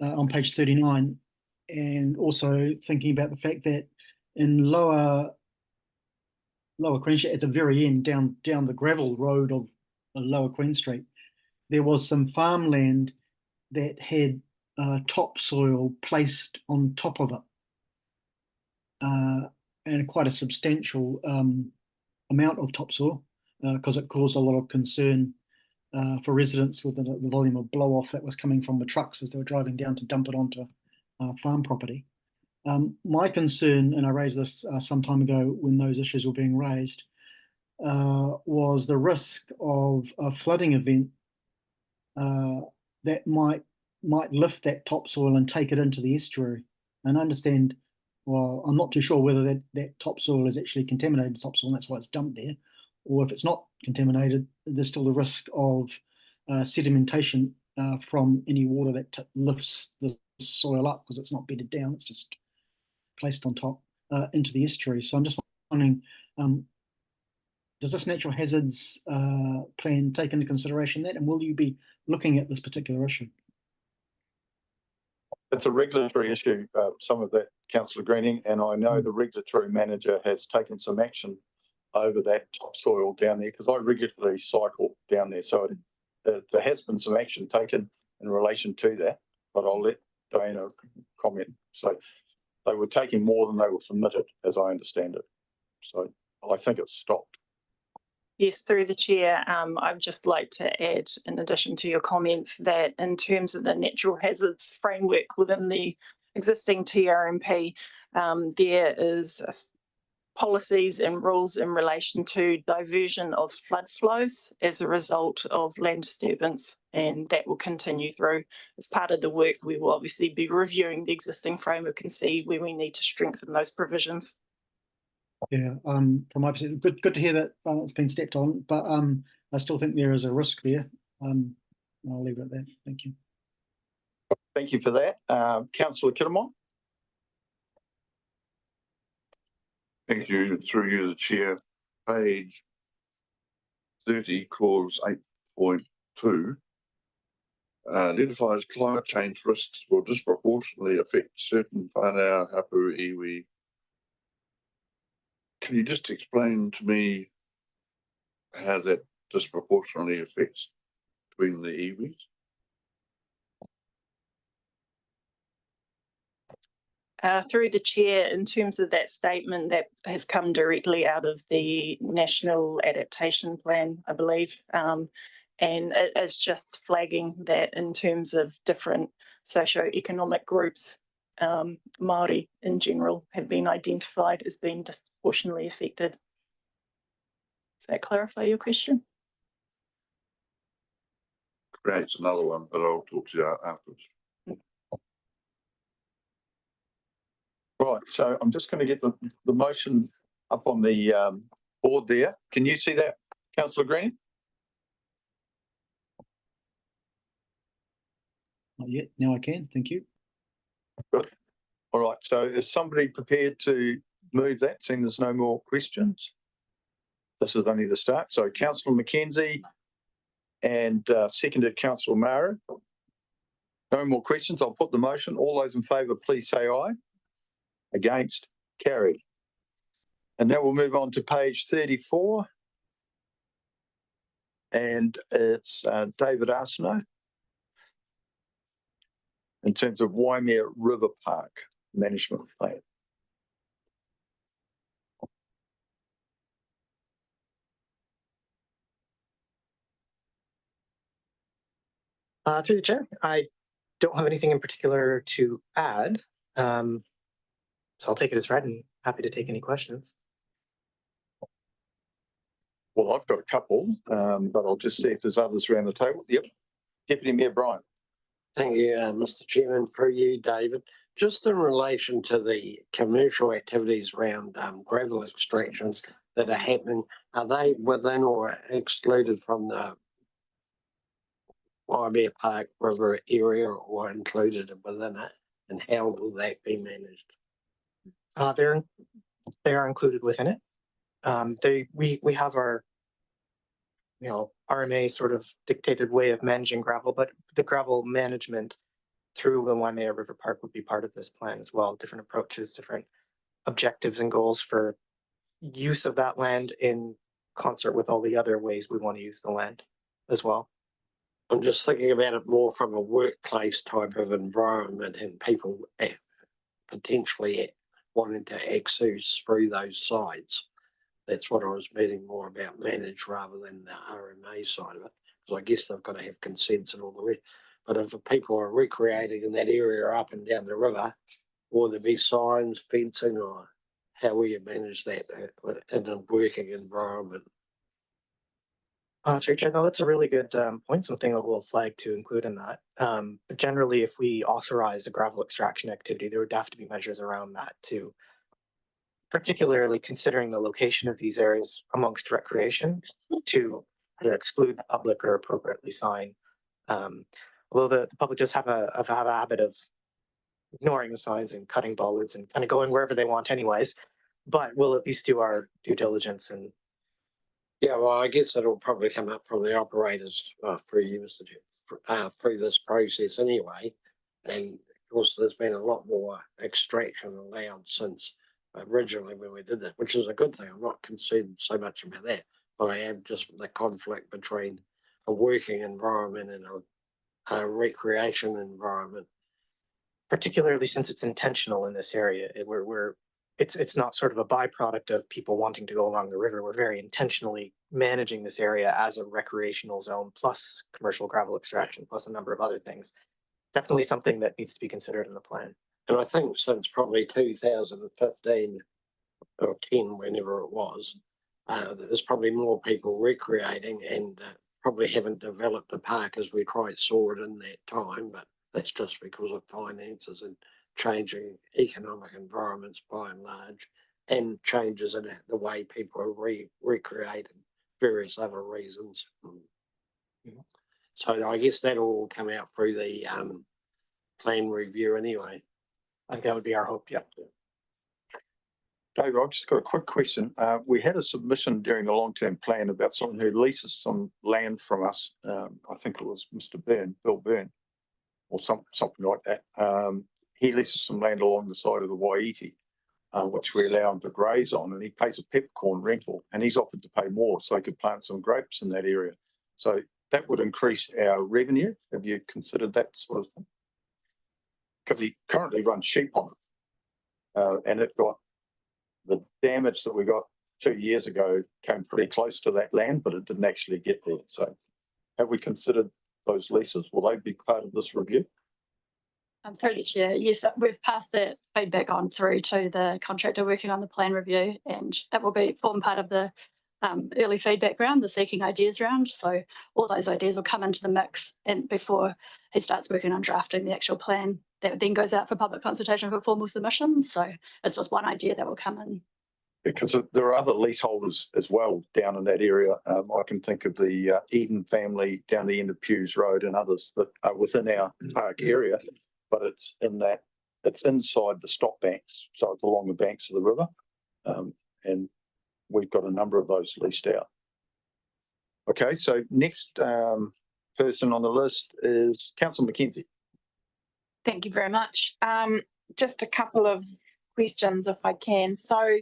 on page 39, and also thinking about the fact that in Lower Queen Street, at the very end, down the gravel road of Lower Queen Street, there was some farmland that had topsoil placed on top of it, and quite a substantial amount of topsoil, because it caused a lot of concern for residents with the volume of blow off that was coming from the trucks as they were driving down to dump it onto farm property. My concern, and I raised this some time ago when those issues were being raised, was the risk of a flooding event that might lift that topsoil and take it into the estuary. And I understand, well, I'm not too sure whether that topsoil is actually contaminated topsoil and that's why it's dumped there, or if it's not contaminated, there's still the risk of sedimentation from any water that lifts the soil up, because it's not bedded down, it's just placed on top into the estuary. So I'm just wondering, does this natural hazards plan take into consideration that, and will you be looking at this particular issue? It's a regulatory issue, some of that, Councillor Greening, and I know the regulatory manager has taken some action over that topsoil down there, because I regularly cycle down there. So there has been some action taken in relation to that, but I'll let Diana comment. So they were taking more than they were permitted, as I understand it. So I think it's stopped. Yes, through the chair, I'd just like to add, in addition to your comments, that in terms of the natural hazards framework within the existing TRMP, There is policies and rules in relation to diversion of flood flows as a result of land disturbance, and that will continue through. As part of the work, we will obviously be reviewing the existing framework and see where we need to strengthen those provisions. Yeah, from my perspective, good to hear that it's been stepped on, but I still think there is a risk there. I'll leave it at that. Thank you. Thank you for that. Councillor Kittermont. Thank you. Through you, the chair. Page 30, clause 8.2 identifies climate change risks will disproportionately affect certain whānau, hapu, iwi. Can you just explain to me how that disproportionately affects between the iwis? Through the chair, in terms of that statement, that has come directly out of the National Adaptation Plan, I believe. And it is just flagging that in terms of different socioeconomic groups, Māori in general have been identified as being disproportionately affected. Does that clarify your question? Creates another one, but I'll talk to you afterwards. Right, so I'm just going to get the motion up on the board there. Can you see that, Councillor Green? Not yet. Now I can. Thank you. Good. All right, so is somebody prepared to move that, seeing there's no more questions? This is only the start. So Councillor Mackenzie and seconded Councillor Mara. No more questions. I'll put the motion. All those in favour, please say aye. Against, carried. And now we'll move on to page 34. And it's David Arsenault in terms of Waimea River Park Management Plan. Through the chair, I don't have anything in particular to add. So I'll take it as read and happy to take any questions. Well, I've got a couple, but I'll just see if there's others around the table. Yep. Deputy Mayor Brian. Thank you, Mr. Chairman, through you, David. Just in relation to the commercial activities around gravel extractions that are happening, are they within or excluded from the Waimea Park River area or included within it? And how will that be managed? They are included within it. We have our RMA sort of dictated way of managing gravel, but the gravel management through the Waimea River Park would be part of this plan as well. Different approaches, different objectives and goals for use of that land in concert with all the other ways we want to use the land as well. I'm just thinking about it more from a workplace type of environment and people potentially wanting to access through those sites. That's what I was meaning more about manage rather than the RMA side of it. Because I guess they've got to have consents and all the rest. But if people are recreating in that area up and down the river, will there be signs, fencing, or how will you manage that in a working environment? Sure, Chair, no, that's a really good point, something that we'll flag to include in that. But generally, if we authorize a gravel extraction activity, there would have to be measures around that too, particularly considering the location of these areas amongst recreation to either exclude the public or appropriately sign. Although the public does have a habit of ignoring the signs and cutting bollards and kind of going wherever they want anyways, but we'll at least do our due diligence. And yeah, well, I guess it'll probably come up from the operators through you, Mr. through this process anyway. And of course, there's been a lot more extraction allowed since originally when we did that, which is a good thing. I'm not concerned so much about that, but I am just the conflict between a working environment and a recreation environment. Particularly since it's intentional in this area, it's not sort of a byproduct of people wanting to go along the river. We're very intentionally managing this area as a recreational zone, plus commercial gravel extraction, plus a number of other things. Definitely something that needs to be considered in the plan. And I think since probably 2015 or 10, whenever it was, there's probably more people recreating and probably haven't developed the park as we quite saw it in that time, but that's just because of finances and changing economic environments by and large, and changes in the way people are recreated, various other reasons. So I guess that'll all come out through the plan review anyway. I think that would be our hope, yeah. David, I've just got a quick question. We had a submission during the long-term plan about someone who leases some land from us. I think it was Mr. Byrne, Bill Byrne, or something like that. He leases some land along the side of the Waiheke, which we allow him to graze on, and he pays a peppercorn rental, and he's offered to pay more so he could plant some grapes in that area. So that would increase our revenue. Have you considered that sort of thing? Because he currently runs sheep on it, and it got the damage that we got 2 years ago came pretty close to that land, but it didn't actually get there. So have we considered those leases? Will they be part of this review? Through the chair, yes, we've passed that feedback on through to the contractor working on the plan review, and it will form part of the early feedback round, the seeking ideas round. So all those ideas will come into the mix, and before he starts working on drafting the actual plan, that then goes out for public consultation for formal submissions. So it's just one idea that will come in. Because there are other leaseholders as well down in that area. I can think of the Eden family down the end of Pewes Road and others that are within our park area, but it's inside the stop banks, so it's along the banks of the river, and we've got a number of those leased out. Okay, so next person on the list is Councillor McKenzie. Thank you very much. Just a couple of questions, if I can. So,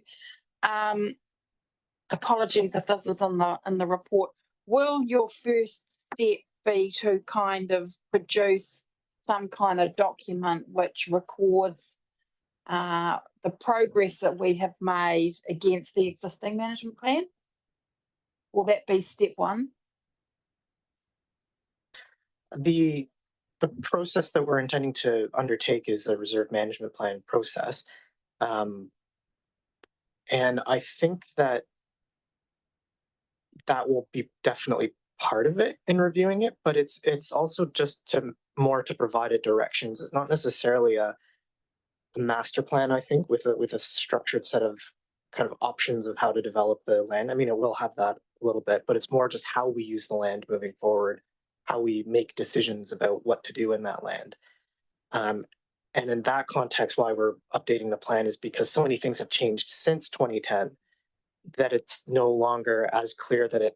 apologies if this is in the report. Will your first step be to kind of produce some kind of document which records the progress that we have made against the existing management plan? Will that be step one? The process that we're intending to undertake is the reserve management plan process. And I think that will be definitely part of it in reviewing it, but it's also just to provide a directions. It's not necessarily a master plan, I think, with a structured set of kind of options of how to develop the land. I mean, it will have that a little bit, but it's more just how we use the land moving forward, how we make decisions about what to do in that land. And in that context, why we're updating the plan is because so many things have changed since 2010 that it's no longer as clear that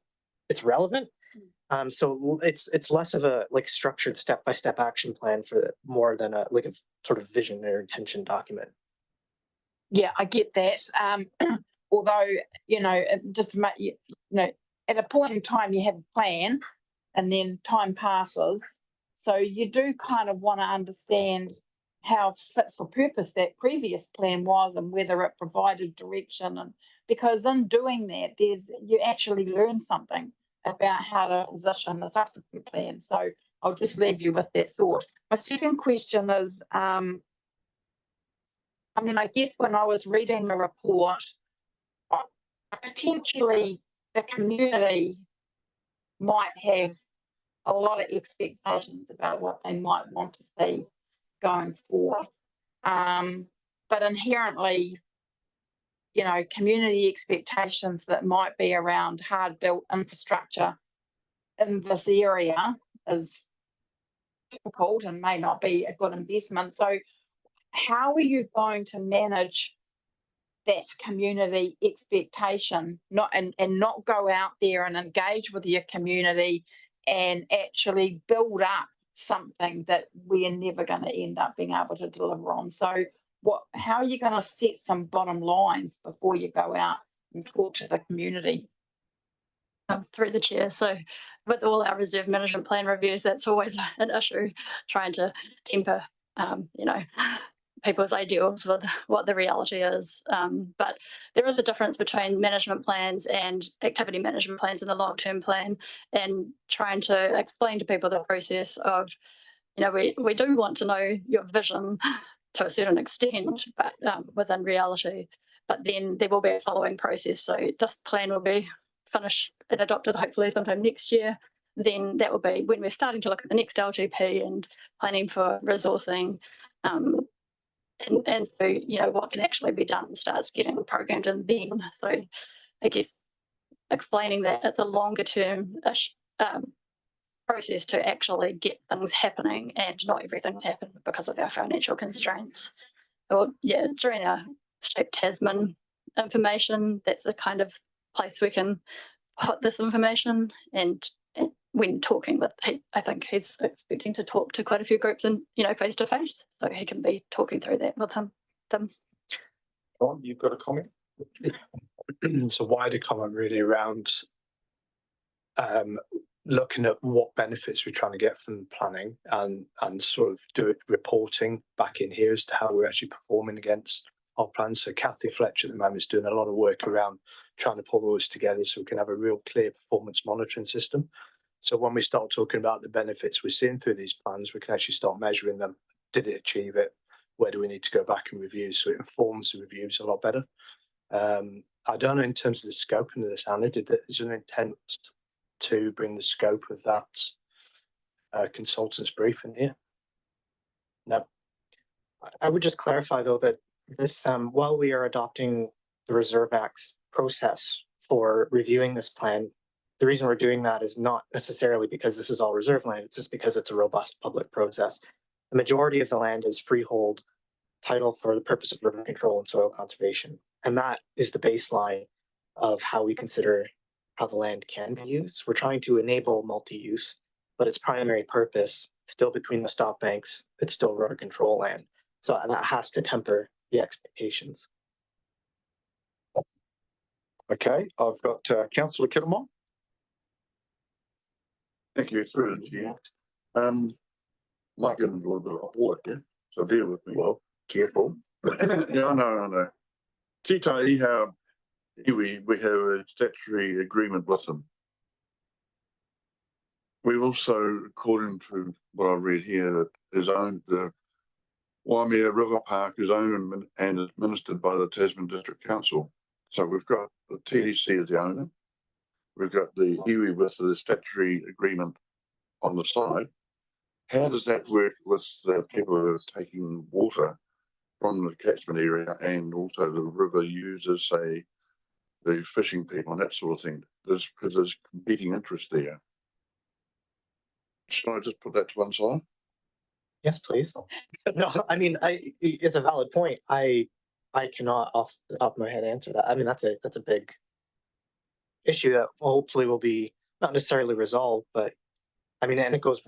it's relevant. So it's less of a structured step-by-step action plan for more than a sort of vision or intention document. Yeah, I get that. Although, just at a point in time you have a plan and then time passes. So you do kind of want to understand how fit for purpose that previous plan was and whether it provided direction. And because in doing that, you actually learn something about how to position the subsequent plan. So I'll just leave you with that thought. My second question is, I guess when I was reading the report, potentially the community might have a lot of expectations about what they might want to see going forward. But inherently, community expectations that might be around hard built infrastructure in this area is difficult and may not be a good investment. So how are you going to manage that community expectation and not go out there and engage with your community and actually build up something that we are never going to end up being able to deliver on? So how are you going to set some bottom lines before you go out and talk to the community? Through the chair. So with all our reserve management plan reviews, that's always an issue, trying to temper, people's ideals with what the reality is. But there is a difference between management plans and activity management plans in the long-term plan, and trying to explain to people the process of, we do want to know your vision, to a certain extent, but within reality. But then there will be a following process. So this plan will be finished and adopted hopefully sometime next year. Then that will be when we're starting to look at the next LTP and planning for resourcing. And so, you know, what can actually be done starts getting programmed in then. So I guess explaining that it's a longer term process to actually get things happening, and not everything will happen because of our financial constraints. Or yeah, during our Shape Tasman information, that's the kind of place we can put this information. And when talking with, I think he's expecting to talk to quite a few groups and, you know, face to face, so he can be talking through that with them. Ron, you've got a comment? It's a wider comment really around looking at what benefits we're trying to get from planning and sort of do it reporting back in here as to how we're actually performing against our plans. So Kathy Fletcher at the moment is doing a lot of work around trying to pull those together so we can have a real clear performance monitoring system. So when we start talking about the benefits we're seeing through these plans, we can actually start measuring them. Did it achieve it? Where do we need to go back and review? So it informs the reviews a lot better. I don't know in terms of the scope of this, Anna, is there an intent to bring the scope of that consultant's brief in here? No. I would just clarify though that this, while we are adopting the Reserve Act's process for reviewing this plan, the reason we're doing that is not necessarily because this is all reserve land, it's just because it's a robust public process. The majority of the land is freehold title for the purpose of river control and soil conservation. And that is the baseline of how we consider how the land can be used. We're trying to enable multi-use, but its primary purpose, still between the stop banks, it's still river control land. So that has to temper the expectations. Okay, I've got Councillor Kittelmont. Thank you, through the chair. Might get a little bit of water here, so bear with me. Well, careful. Yeah, I know. Titai, we have a statutory agreement with them. We also, according to what I read here, is owned, the Waimea River Park is owned and administered by the Tasman District Council. So we've got the TDC as the owner. We've got the iwi with the statutory agreement on the side. How does that work with the people that are taking water from the catchment area and also the river users, say, the fishing people and that sort of thing? Because there's competing interest there. Should I just put that to one side? Yes, please. No, I mean, it's a valid point. I cannot off the top of my head answer that. I mean, that's a big issue that hopefully will be not necessarily resolved, but I mean, and it goes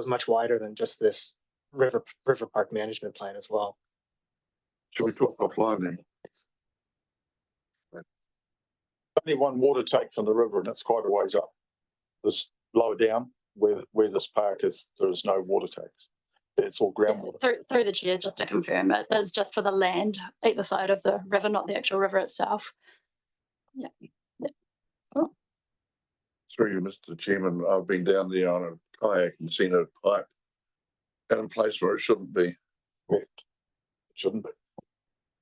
much wider than just this river park management plan as well. Should we talk offline then? Only one water take from the river, and it's quite a ways up. This lower down where this park is, there is no water takes. It's all groundwater. Through the chair, just to confirm, it is just for the land either side of the river, not the actual river itself. Yeah. Oh. Through you, Mr. Chairman, I've been down there on a kayak and seen a pipe in a place where it shouldn't be. It shouldn't be.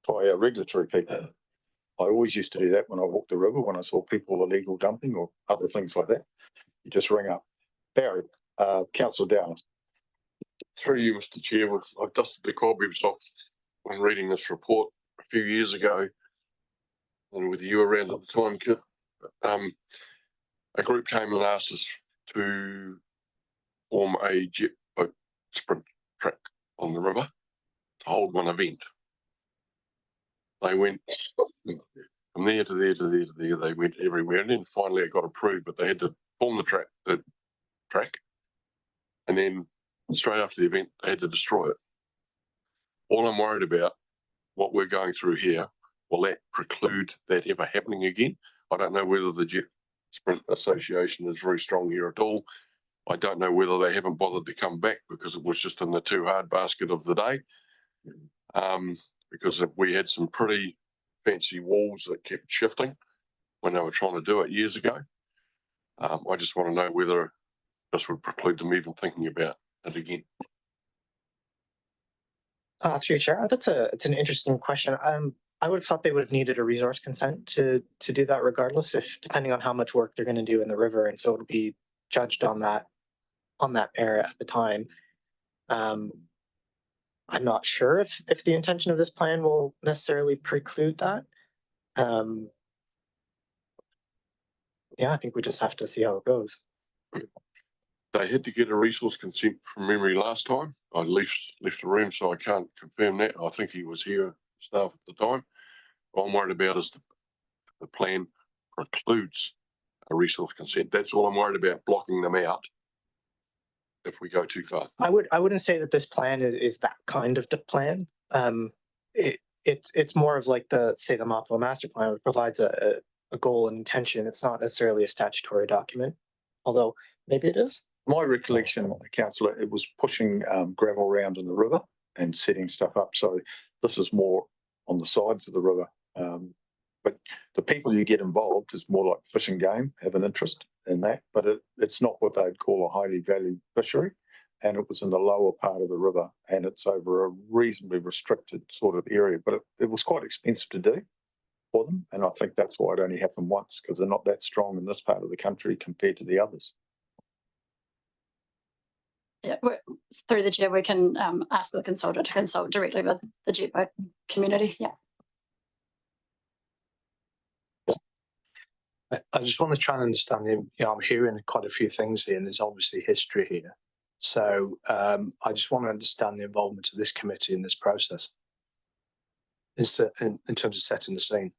By our regulatory people. I always used to do that when I walked the river, when I saw people illegal dumping or other things like that. You just ring up. Barry, Councillor Downes. Through you, Mr. Chair, I've dusted the cobwebs off when reading this report a few years ago, and with you around at the time, Kit. A group came and asked us to form a jet boat sprint track on the river to hold one event. They went from there to there to there to there. They went everywhere, and then finally it got approved. But they had to form the track, and then straight after the event, they had to destroy it. All I'm worried about, what we're going through here, will that preclude that ever happening again? I don't know whether the Jet Sprint Association is very strong here at all. I don't know whether they haven't bothered to come back because it was just in the too hard basket of the day. Because we had some pretty fancy walls that kept shifting when they were trying to do it years ago. I just want to know whether this would preclude them even thinking about it again. Through your chair, it's an interesting question. I would have thought they would have needed a resource consent to do that regardless, if depending on how much work they're going to do in the river, and so it'll be judged on that area at the time. I'm not sure if the intention of this plan will necessarily preclude that. Yeah, I think we just have to see how it goes. They had to get a resource consent from memory last time. I left the room, so I can't confirm that. I think he was here, staff at the time. What I'm worried about is the plan precludes a resource consent. That's all I'm worried about, blocking them out if we go too far. I wouldn't say that this plan is that kind of the plan. It's more of like the MAPA master plan, which provides a goal and intention. It's not necessarily a statutory document, although maybe it is. My recollection, councillor, it was pushing gravel around in the river and setting stuff up. So this is more on the sides of the river. But the people you get involved is more like fish and game, have an interest in that. But it's not what they'd call a highly valued fishery. And it was in the lower part of the river, and it's over a reasonably restricted sort of area. But it was quite expensive to do for them. And I think that's why it only happened once, because they're not that strong in this part of the country compared to the others. Yeah, through the chair, we can ask the consultant to consult directly with the jet boat community. Yeah. I just want to try and understand him. I'm hearing quite a few things here, and there's obviously history here. So I just want to understand the involvement of this committee in this process. In terms of setting the scene.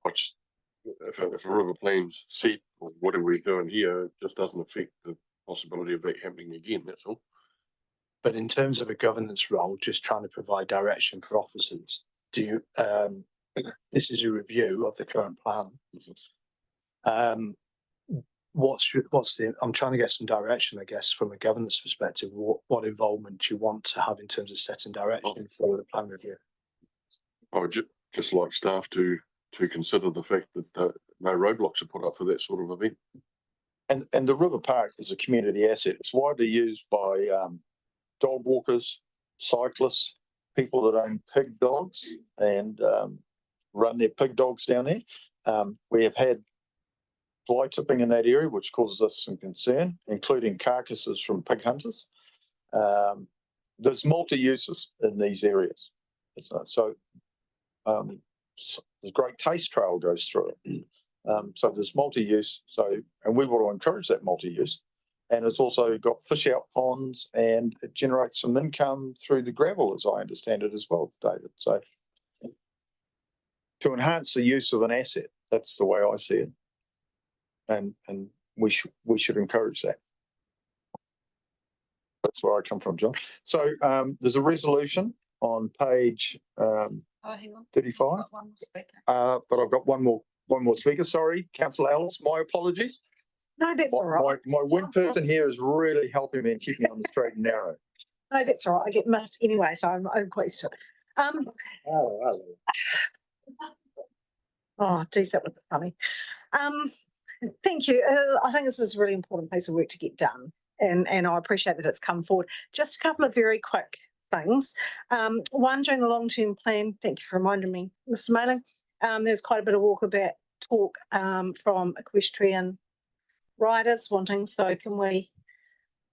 If a river plan's set, or what are we doing here, it just doesn't affect the possibility of that happening again, that's all. But in terms of a governance role, just trying to provide direction for officers, do you, this is a review of the current plan. I'm trying to get some direction, I guess, from a governance perspective, what involvement you want to have in terms of setting direction for the plan review. I would just like staff to consider the fact that no roadblocks are put up for that sort of event. And the river park is a community asset. It's widely used by dog walkers, cyclists, people that own pig dogs and run their pig dogs down there. We have had fly tipping in that area, which causes us some concern, including carcasses from pig hunters. There's multi-uses in these areas. So the Great Taste Trail goes through it. So there's multi-use. And we want to encourage that multi-use. And it's also got fish out ponds, and it generates some income through the gravel, as I understand it as well, David. So to enhance the use of an asset, that's the way I see it. And we should encourage that. That's where I come from, John. So there's a resolution on page 35. But I've got one more speaker. Sorry, Councillor Ellis, my apologies. No, that's all right. My wind person here is really helping me and keeping me on the straight and narrow. No, that's all right. I get missed anyway, so I'm quite used to it. Oh, geez, that was funny. Thank you. I think this is a really important piece of work to get done, and I appreciate that it's come forward. Just a couple of very quick things. One, during the long-term plan, thank you for reminding me, Mr. Mailing, there's quite a bit of walkabout talk from equestrian riders wanting, so can we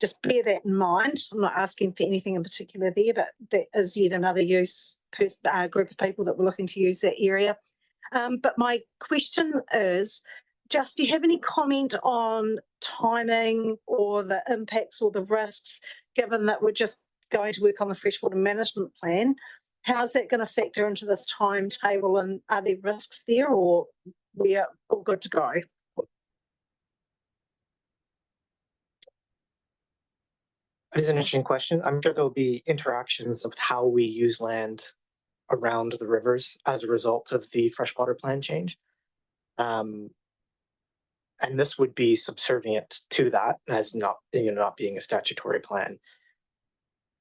just bear that in mind? I'm not asking for anything in particular there, but that is yet another group of people that were looking to use that area. But my question is, just do you have any comment on timing or the impacts or the risks, given that we're just going to work on the freshwater management plan? How's that going to factor into this timetable, and are there risks there, or we are all good to go? It is an interesting question. I'm sure there'll be interactions with how we use land around the rivers as a result of the freshwater plan change. And this would be subservient to that as not being a statutory plan.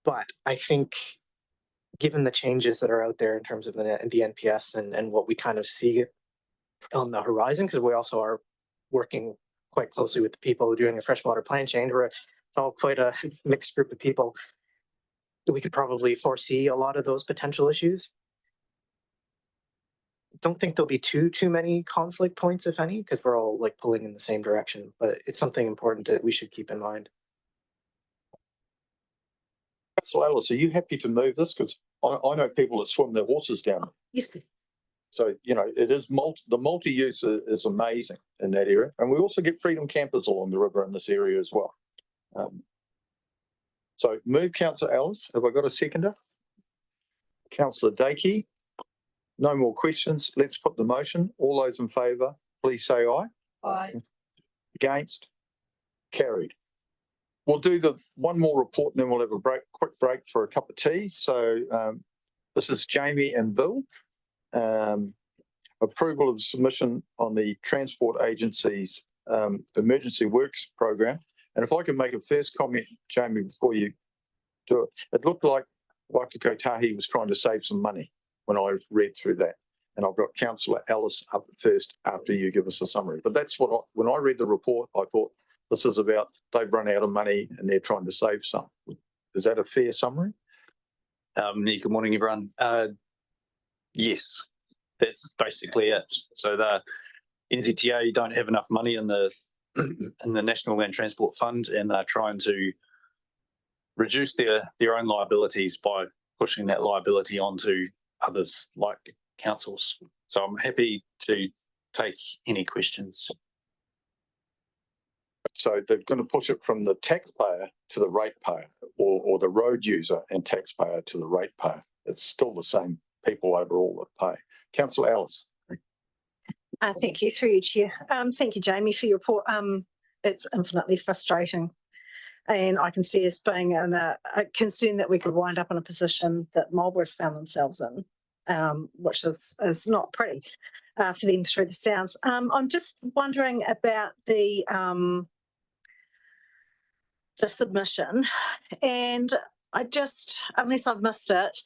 But I think given the changes that are out there in terms of the NPS and what we kind of see on the horizon, because we also are working quite closely with the people doing a freshwater plan change, where it's all quite a mixed group of people. we could probably foresee a lot of those potential issues. Don't think there'll be too many conflict points, if any, because we're all like pulling in the same direction, but it's something important that we should keep in mind. Councillor Ellis, are you happy to move this? Because I know people that swim their horses down. Yes, please. So, you know, it is the multi-use is amazing in that area. And we also get freedom campers along the river in this area as well. So move, Councillor Ellis. Have I got a seconder? Councillor Dakey. No more questions. Let's put the motion. All those in favour, please say aye. Aye. Against? Carried. We'll do the one more report and then we'll have a quick break for a cup of tea. So this is Jamie and Bill. Approval of submission on the Transport Agency's Emergency Works Program. And if I can make a first comment, Jamie, before you do it, it looked like Waikato Tahi was trying to save some money when I read through that. And I've got Councillor Ellis up first after you give us a summary. But that's what when I read the report, I thought this is about they've run out of money and they're trying to save some. Is that a fair summary? Good morning, everyone. Yes, that's basically it. So the NZTA don't have enough money in the National Land Transport Fund, and they're trying to reduce their own liabilities by pushing that liability onto others like councils. So I'm happy to take any questions. So they're going to push it from the taxpayer to the ratepayer, or the road user and taxpayer to the ratepayer. It's still the same people overall that pay. Councillor Ellis. Thank you, through you, Chair. Thank you, Jamie, for your report. It's infinitely frustrating. And I can see us being in a concern that we could wind up in a position that Marlborough's found themselves in, which is not pretty for them through the sounds. I'm just wondering about the submission, and unless I've missed it,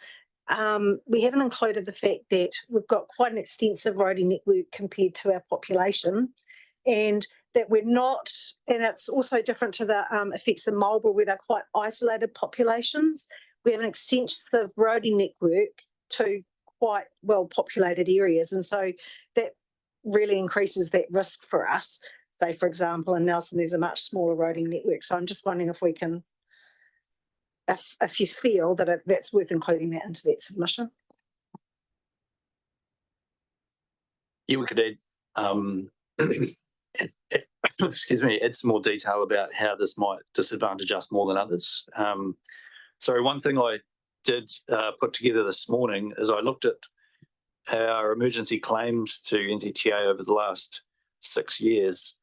we haven't included the fact that we've got quite an extensive roading network compared to our population, and that we're not, and it's also different to the effects in Marlborough where they're quite isolated populations. We have an extensive roading network to quite well populated areas, and so that really increases that risk for us. Say, for example, in Nelson, there's a much smaller roading network. So I'm just wondering if we can, if you feel that that's worth including that into that submission. Yeah, we could add, excuse me, add some more detail about how this might disadvantage us more than others. So one thing I did put together this morning is I looked at our emergency claims to NZTA over the last 6 years.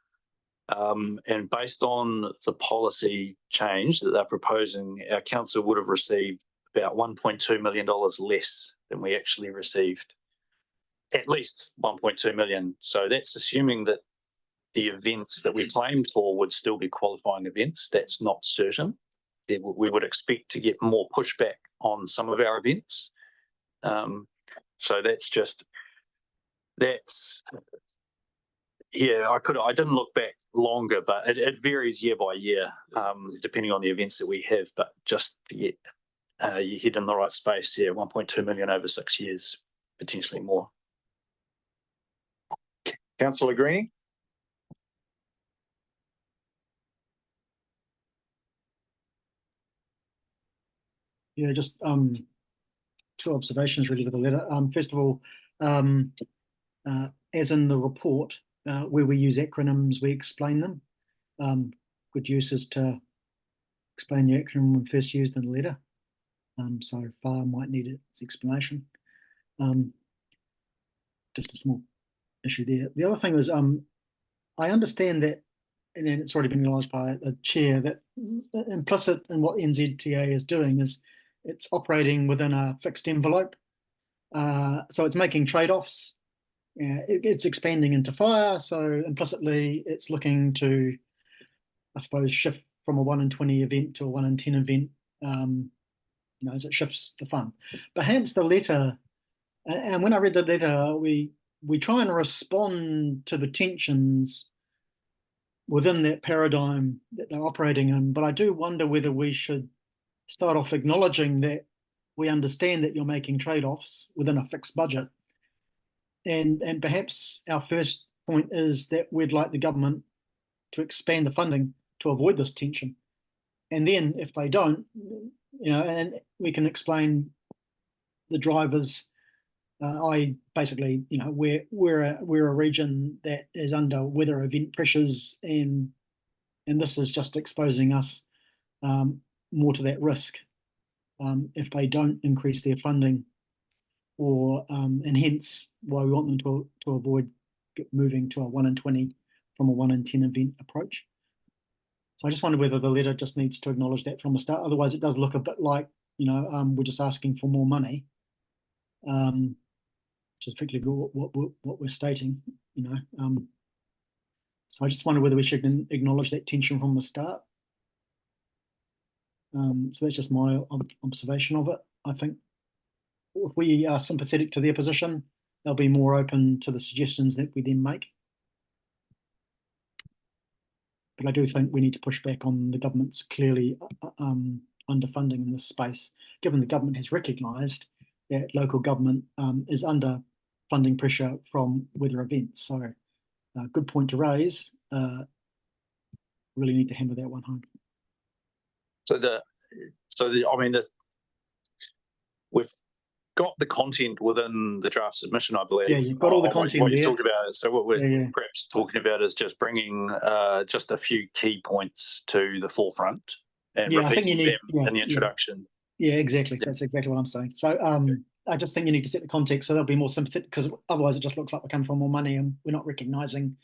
And based on the policy change that they're proposing, our council would have received about $1.2 million less than we actually received. At least 1.2 million. So that's assuming that the events that we claimed for would still be qualifying events. That's not certain. We would expect to get more pushback on some of our events. So yeah, I didn't look back longer, but it varies year by year, depending on the events that we have. But just to get your head in the right space, yeah, 1.2 million over 6 years, potentially more. Councillor Green. Yeah, just two observations really with the letter. First of all, as in the report, where we use acronyms, we explain them. Good use is to explain the acronym when first used in the letter. So FAR might need its explanation. Just a small issue there. The other thing is, I understand that, and it's already been acknowledged by the chair, that implicit in what NZTA is doing is it's operating within a fixed envelope. So it's making trade-offs. It's expanding into fire, so implicitly it's looking to, I suppose, shift from a 1 in 20 event to a 1 in 10 event, as it shifts the fund. Perhaps the letter, and when I read the letter, we try and respond to the tensions within that paradigm that they're operating in, but I do wonder whether we should start off acknowledging that we understand that you're making trade-offs within a fixed budget. And perhaps our first point is that we'd like the government to expand the funding to avoid this tension. And then if they don't, and we can explain the drivers. Basically, we're a region that is under weather event pressures, and this is just exposing us more to that risk if they don't increase their funding, and hence why we want them to avoid moving to a 1 in 20 from a 1 in 10 event approach. So I just wonder whether the letter just needs to acknowledge that from the start. Otherwise, it does look a bit like we're just asking for more money, which is effectively what we're stating. So I just wonder whether we should acknowledge that tension from the start. So that's just my observation of it. I think if we are sympathetic to their position, they'll be more open to the suggestions that we then make. But I do think we need to push back on the government's clearly underfunding in this space, given the government has recognised that local government is under funding pressure from weather events. So good point to raise. Really need to hammer that one home. We've got the content within the draft submission, I believe. Yeah, you've got all the content what you there. talked about. So what we're perhaps talking about is just bringing just a few key points to the forefront and repeating them in the introduction. Yeah, exactly. That's exactly what I'm saying. So I just think you need to set the context so they'll be more sympathetic, because otherwise it just looks like we're coming for more money and we're not recognising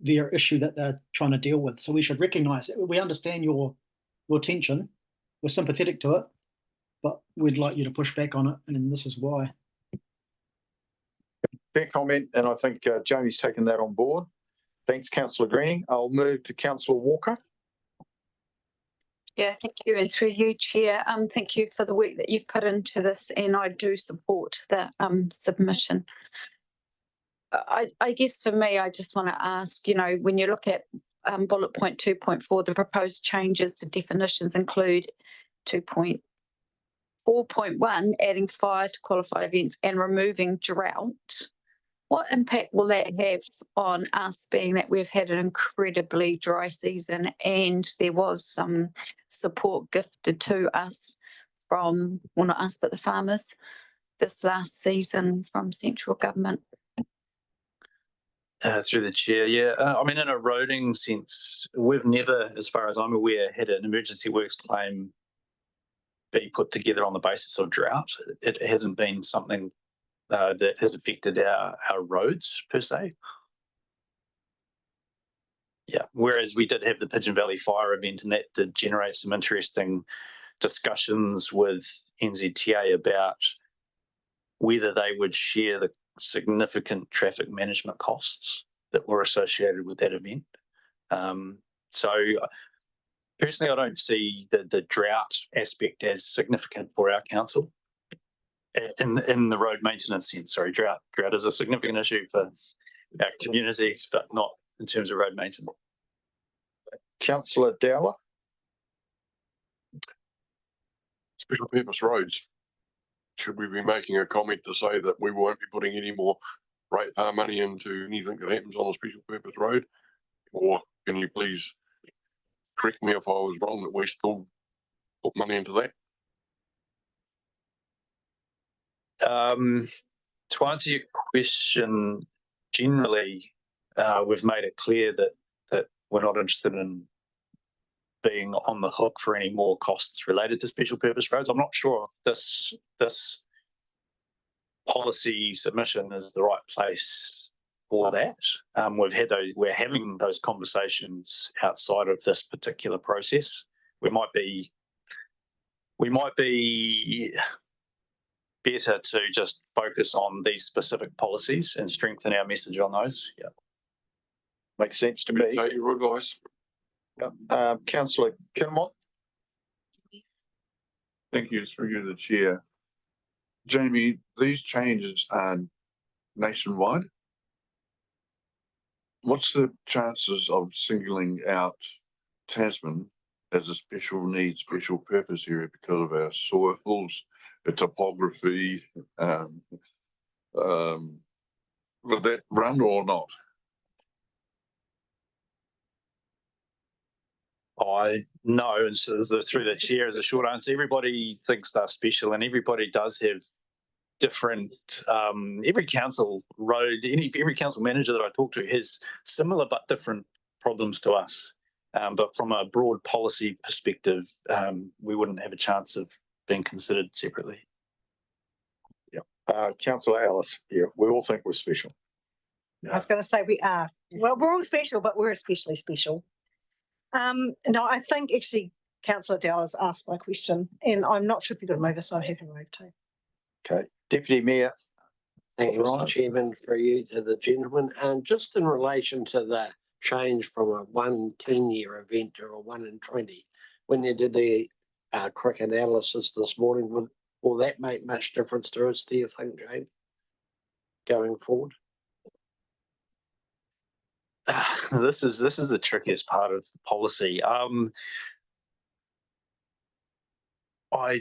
their issue that they're trying to deal with. So we should recognise it. We understand your tension. We're sympathetic to it, but we'd like you to push back on it, and this is why. Fair comment, and I think Jamie's taken that on board. Thanks, Councillor Greening. I'll move to Councillor Walker. Yeah, thank you. And through you, Chair, thank you for the work that you've put into this, and I do support the submission. I guess for me, I just want to ask, when you look at bullet point 2.4, the proposed changes to definitions include 2.4.1, adding fire to qualify events and removing drought. What impact will that have on us, being that we've had an incredibly dry season and there was some support gifted to us from, well, not us, but the farmers this last season from central government? Through the chair, yeah. In a roading sense, we've never, as far as I'm aware, had an emergency works claim be put together on the basis of drought. It hasn't been something that has affected our roads per se. Yeah, whereas we did have the Pigeon Valley fire event, and that did generate some interesting discussions with NZTA about whether they would share the significant traffic management costs that were associated with that event. So personally, I don't see the drought aspect as significant for our council in the road maintenance sense. Sorry, drought is a significant issue for our communities, but not in terms of road maintenance. Councillor Dowler. Special purpose roads. Should we be making a comment to say that we won't be putting any more ratepayer money into anything that happens on a special purpose road? Or can you please correct me if I was wrong, that we still put money into that? To answer your question, generally, we've made it clear that we're not interested in being on the hook for any more costs related to special purpose roads. I'm not sure if this policy submission is the right place for that. We're having those conversations outside of this particular process. We might be better to just focus on these specific policies and strengthen our message on those. Yeah, makes sense to me. Take your advice. Councillor Kilmont. Thank you, through you, the chair. Jamie, these changes are nationwide. What's the chances of singling out Tasman as a special needs, special purpose area because of our soils, the topography. Would that run or not? I know, and so through the chair as a short answer, everybody thinks they're special and everybody does have different, every council road, every council manager that I talk to has similar but different problems to us. But from a broad policy perspective, we wouldn't have a chance of being considered separately. Yeah. Councillor Ellis, yeah, we all think we're special. I was going to say we are. Well, we're all special, but we're especially special. No, I think actually Councillor Dowell has asked my question, and I'm not sure if you're going to move us, so I'm happy to move too. Okay, Deputy Mayor. Thank you, Mr. Chairman, for you to the gentleman. And just in relation to the change from a 1 10-year event to a 1 in 20, when you did the quick analysis this morning, will that make much difference to us, do you think, James, going forward? This is the trickiest part of the policy. I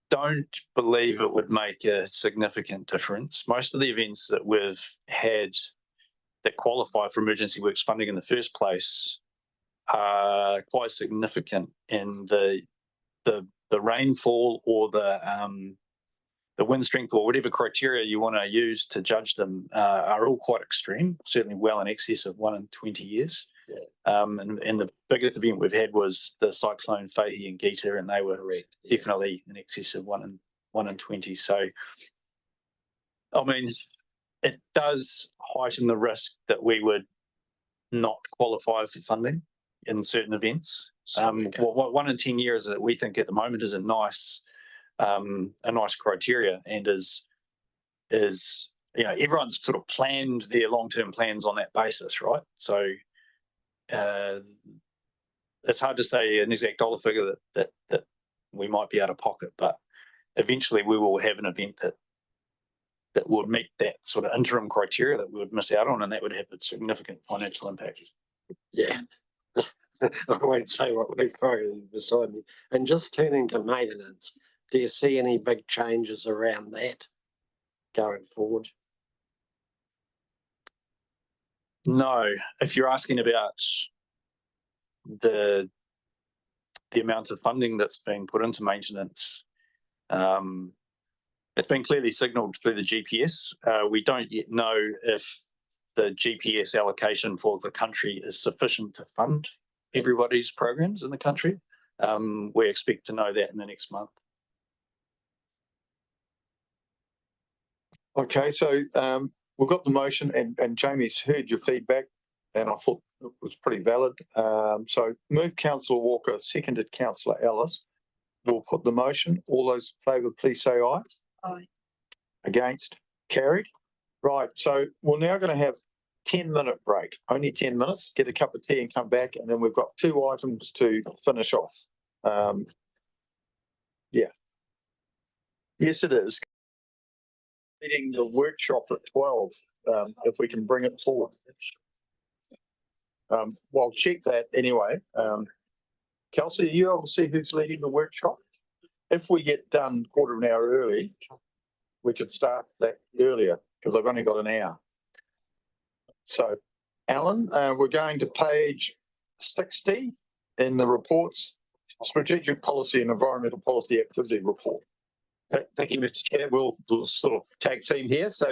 don't believe it would make a significant difference. Most of the events that we've had that qualify for emergency works funding in the first place are quite significant in the rainfall or the wind strength or whatever criteria you want to use to judge them are all quite extreme, certainly well in excess of 1 in 20 years. Yeah. And the biggest event we've had was the cyclone Fahey and Gita, and they were definitely in excess of 1 in 20. So, I mean, it does heighten the risk that we would not qualify for funding in certain events. Well, 1 in 10 years that we think at the moment is a nice criteria, and is everyone's sort of planned their long-term plans on that basis, right? So it's hard to say an exact dollar figure that we might be out of pocket, but eventually we will have an event that would meet that sort of interim criteria that we would miss out on, and that would have a significant financial impact. Yeah. I won't say what we've got beside me. And just turning to maintenance, do you see any big changes around that going forward? No. If you're asking about the amount of funding that's being put into maintenance, it's been clearly signalled through the GPS. We don't yet know if the GPS allocation for the country is sufficient to fund everybody's programs in the country. We expect to know that in the next month. Okay, so we've got the motion, and Jamie's heard your feedback, and I thought it was pretty valid. So move Councillor Walker, seconded Councillor Ellis. We'll put the motion. All those in favour, please say aye. Aye. Against? Carried. Right, so we're now going to have 10-minute break, only 10 minutes, get a cup of tea and come back, and then we've got 2 items to finish off. Yeah. Yes, it is. Meeting the workshop at 12, if we can bring it forward. Well, I'll check that anyway. Kelsey, are you able to see who's leading the workshop? If we get done quarter of an hour early, we could start that earlier because I've only got an hour. So, Alan, we're going to page 60 in the reports, Strategic Policy and Environmental Policy Activity Report. Thank you, Mr. Chair. We'll sort of tag team here. So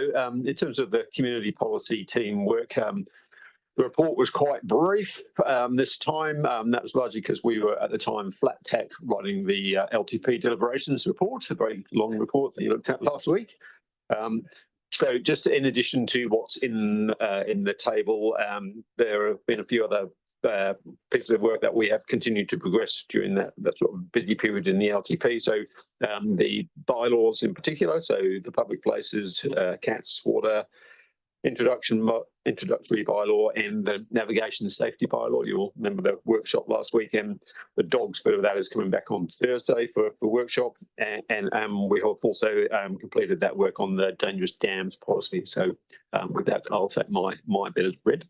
in terms of the community policy team work, the report was quite brief this time. That was largely because we were at the time flat tack writing the LTP deliberations report, a very long report that you looked at last week. So just in addition to what's in the table, there have been a few other pieces of work that we have continued to progress during that sort of busy period in the LTP. So the bylaws in particular, so the public places, cats, water, introductory bylaw, and the navigation and safety bylaw. You'll remember the workshop last week, and the dogs bit of that is coming back on Thursday for workshop, and we have also completed that work on the dangerous dams policy. So with that, I'll take my bit as read.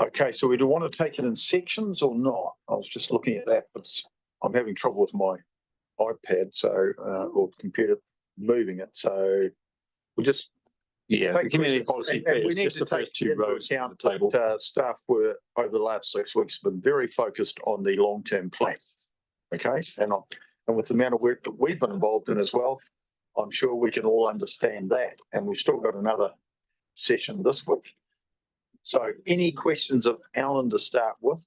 Okay, so we do want to take it in sections or not? I was just looking at that, but I'm having trouble with my iPad, so, or computer moving it, so we just. Yeah, the take community questions, policy and we is need just to the first take two into rows of account the table. that, staff were, over the last 6 weeks, been very focused on the long-term plan. Okay, and with the amount of work that we've been involved in as well, I'm sure we can all understand that, and we've still got another session this week. So any questions of Alan to start with,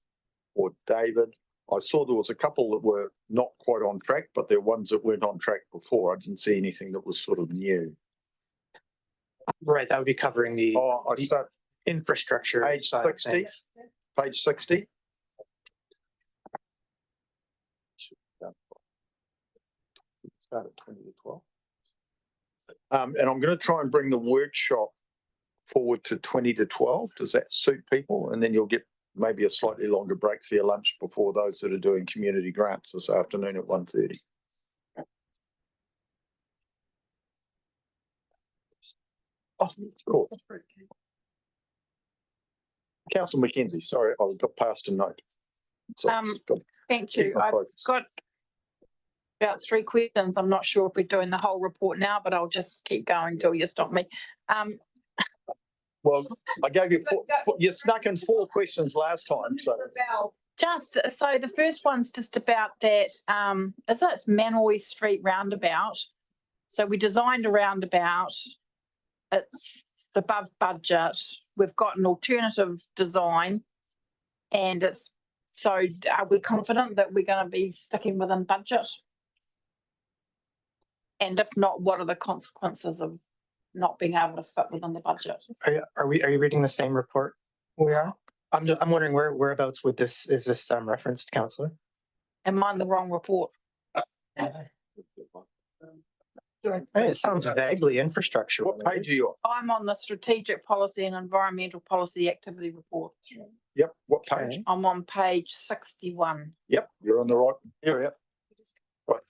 or David? I saw there was a couple that were not quite on track, but they're ones that weren't on track before. I didn't see anything that was sort of new. Right, that would be covering the I start infrastructure. page side of 60. things. Page 60. Start at 20 to 12. And I'm going to try and bring the workshop forward to 20 to 12. Does that suit people? And then you'll get maybe a slightly longer break for your lunch before those that are doing community grants this afternoon at 1:30. Oh, cool. Councillor McKenzie, sorry, I got past a note. So, Thank you. I've got about 3 questions. I'm not sure if we're doing the whole report now, but I'll just keep going until you stop me. Well, I gave you you snuck in 4 questions last time, so. Just, so the first one's just about that, is it Manoy Street roundabout? So we designed a roundabout. It's above budget. We've got an alternative design. And it's, so are we confident that we're going to be sticking within budget? And if not, what are the consequences of not being able to fit within the budget? Are you reading the same report? We are. I'm wondering whereabouts with this is this referenced, councillor? Am I in the wrong report? It sounds vaguely infrastructure. What page are you on? I'm on the strategic policy and environmental policy activity report. Yep, what page? I'm on page 61. Yep, you're on the right area. Right.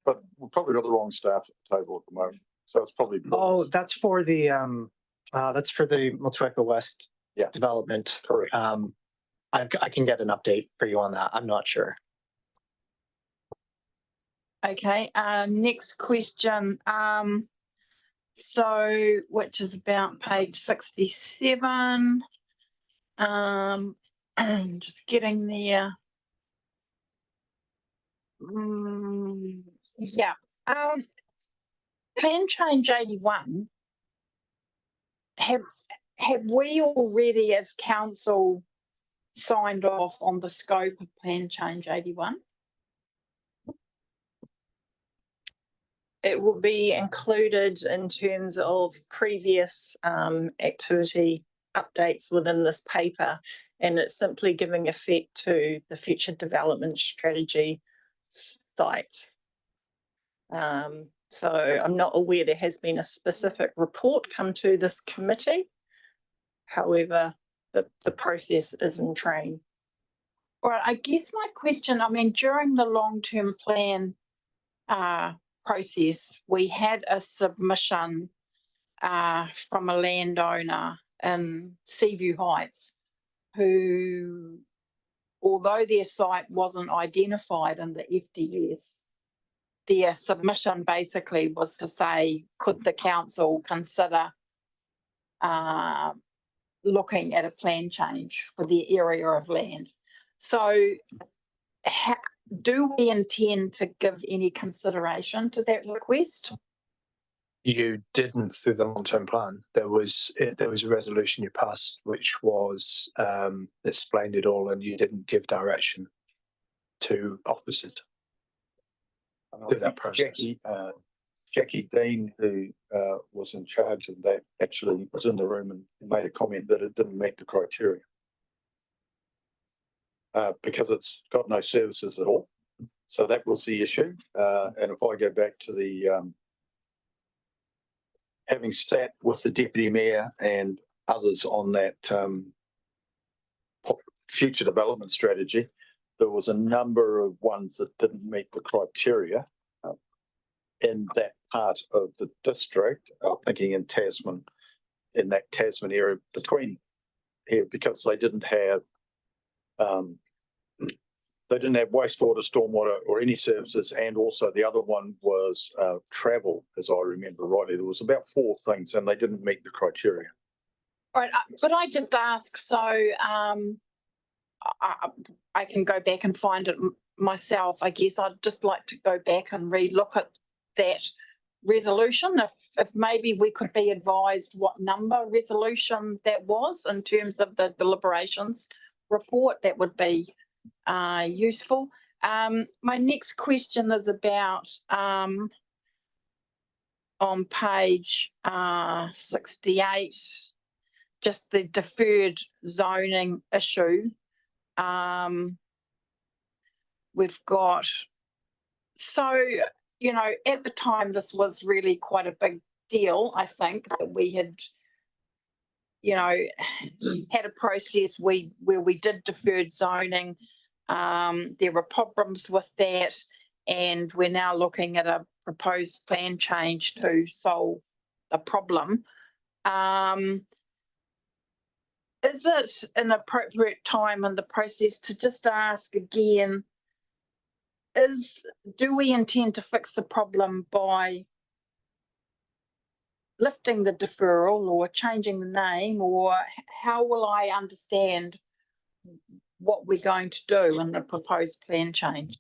But we've probably got the wrong staff at the table at the moment. So it's probably. Oh, that's for the Motueka West development. Correct. I can get an update for you on that. I'm not sure. Okay, next question. So which is about page 67. Just getting there. Yeah. Plan change 81. Have we already as council signed off on the scope of plan change 81? It will be included in terms of previous activity updates within this paper, and it's simply giving effect to the future development strategy sites. So I'm not aware there has been a specific report come to this committee. However, the process is in train. Well, I guess my question, I mean, during the long-term plan process, we had a submission from a landowner in Seaview Heights who, although their site wasn't identified in the FDS, their submission basically was to say, could the council consider looking at a plan change for their area of land? So do we intend to give any consideration to that request? You didn't through the long-term plan. There was a resolution you passed which was explained it all, and you didn't give direction to officers through that process. Jackie Dean, who was in charge of that, actually was in the room and made a comment that it didn't meet the criteria because it's got no services at all. So that was the issue. And if I go back to the having sat with the deputy mayor and others on that future development strategy, there was a number of ones that didn't meet the criteria in that part of the district, thinking in Tasman, in that Tasman area between here because they didn't have wastewater, stormwater, or any services, and also the other one was travel, as I remember rightly. There was about 4 things, and they didn't meet the criteria. All right, could I just ask, so I can go back and find it myself. I guess I'd just like to go back and relook at that resolution, if maybe we could be advised what number resolution that was in terms of the deliberations report, that would be useful. My next question is about on page 68, just the deferred zoning issue. We've got, so, you know, at the time, this was really quite a big deal. I think that we had, you know, had a process where we did deferred zoning. There were problems with that, and we're now looking at a proposed plan change to solve the problem. Is it an appropriate time in the process to just ask again, do we intend to fix the problem by lifting the deferral or changing the name, or how will I understand what we're going to do in the proposed plan change?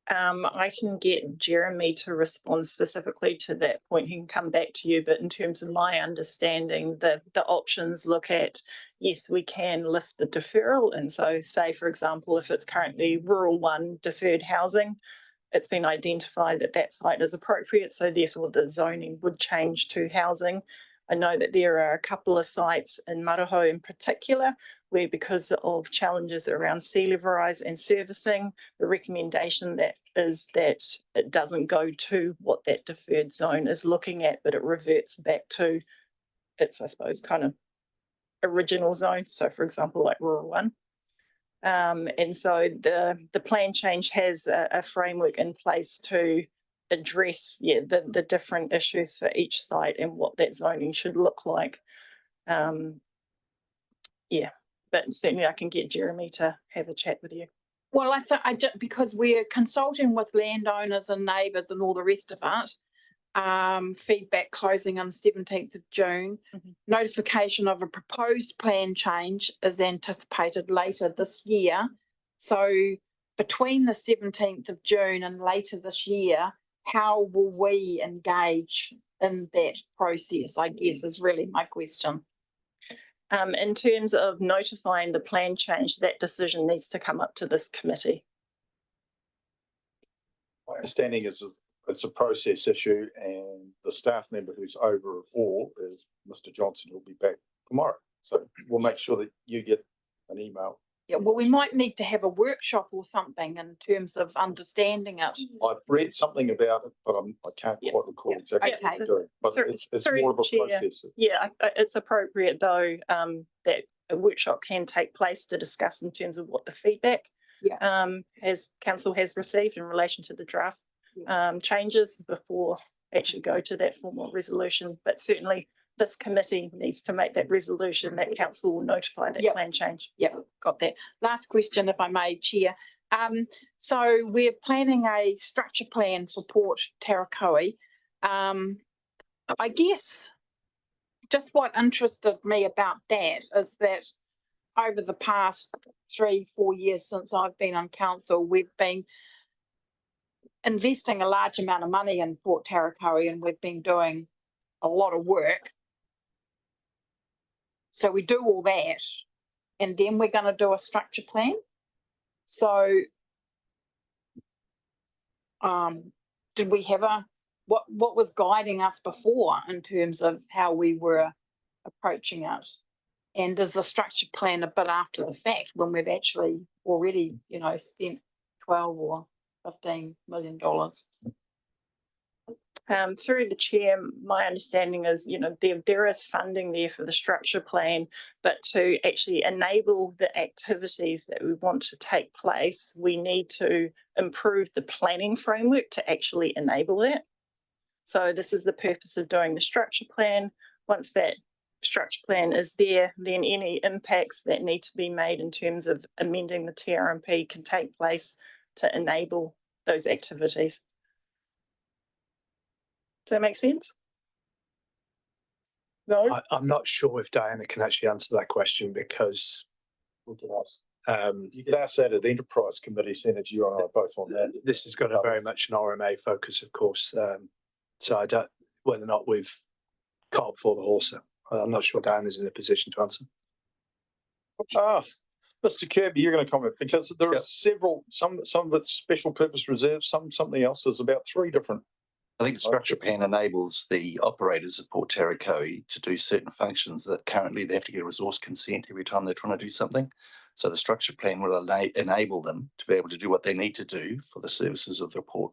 I can get Jeremy to respond specifically to that point. He can come back to you, but in terms of my understanding, the options look at, yes, we can lift the deferral. And so say, for example, if it's currently Rural 1 deferred housing, it's been identified that that site is appropriate. So therefore the zoning would change to housing. I know that there are a couple of sites in Maraho in particular where, because of challenges around sea level rise and servicing, the recommendation that is that it doesn't go to what that deferred zone is looking at, but it reverts back to its, I suppose, kind of original zone. So for example, like Rural 1. And so the plan change has a framework in place to address the different issues for each site and what that zoning should look like. But certainly I can get Jeremy to have a chat with you. Well, I think because we're consulting with landowners and neighbours and all the rest of it, feedback closing on the 17th of June. Notification of a proposed plan change is anticipated later this year. So between the 17th of June and later this year, how will we engage in that process, I guess, is really my question. In terms of notifying the plan change, that decision needs to come up to this committee. My understanding is it's a process issue, and the staff member who's over it all is Mr. Johnson, who'll be back tomorrow. So we'll make sure that you get an email. Yeah, well, we might need to have a workshop or something in terms of understanding it. I've read something about it, but I can't quite recall exactly what it's doing. But it's more of a process. Yeah, it's appropriate though that a workshop can take place to discuss in terms of what the feedback as council has received in relation to the draft changes before actually go to that formal resolution. But certainly this committee needs to make that resolution that council will notify that plan change. Yep, got that. Last question, if I may, Chair. So we're planning a structure plan for Port Tarakoe. I guess just what interested me about that is that over the past 3-4 years since I've been on council, we've been investing a large amount of money in Port Tarakoe, and we've been doing a lot of work. So we do all that, and then we're going to do a structure plan. So did we have what was guiding us before in terms of how we were approaching it? And is the structure plan a bit after the fact when we've actually already, you know, spent $12 or $15 million? Through the chair, my understanding is, you know, there is funding there for the structure plan, but to actually enable the activities that we want to take place, we need to improve the planning framework to actually enable that. So this is the purpose of doing the structure plan. once that structure plan is there, then any impacts that need to be made in terms of amending the TRMP can take place to enable those activities. Does that make sense? No? I'm not sure if Diana can actually answer that question because you could ask that at Enterprise Committee, Senator, you and I are both on that. this has got a very much an RMA focus, of course. So I don't whether or not we've caught before the horse. I'm not sure Diana's in a position to answer. Mr. Kirby, you're going to comment because there are several, some of it's special purpose reserves, something else. There's about 3 different. I think the structure plan enables the operators of Port Tarakoe to do certain functions that currently they have to get resource consent every time they're trying to do something. So the structure plan will enable them to be able to do what they need to do for the services of the port.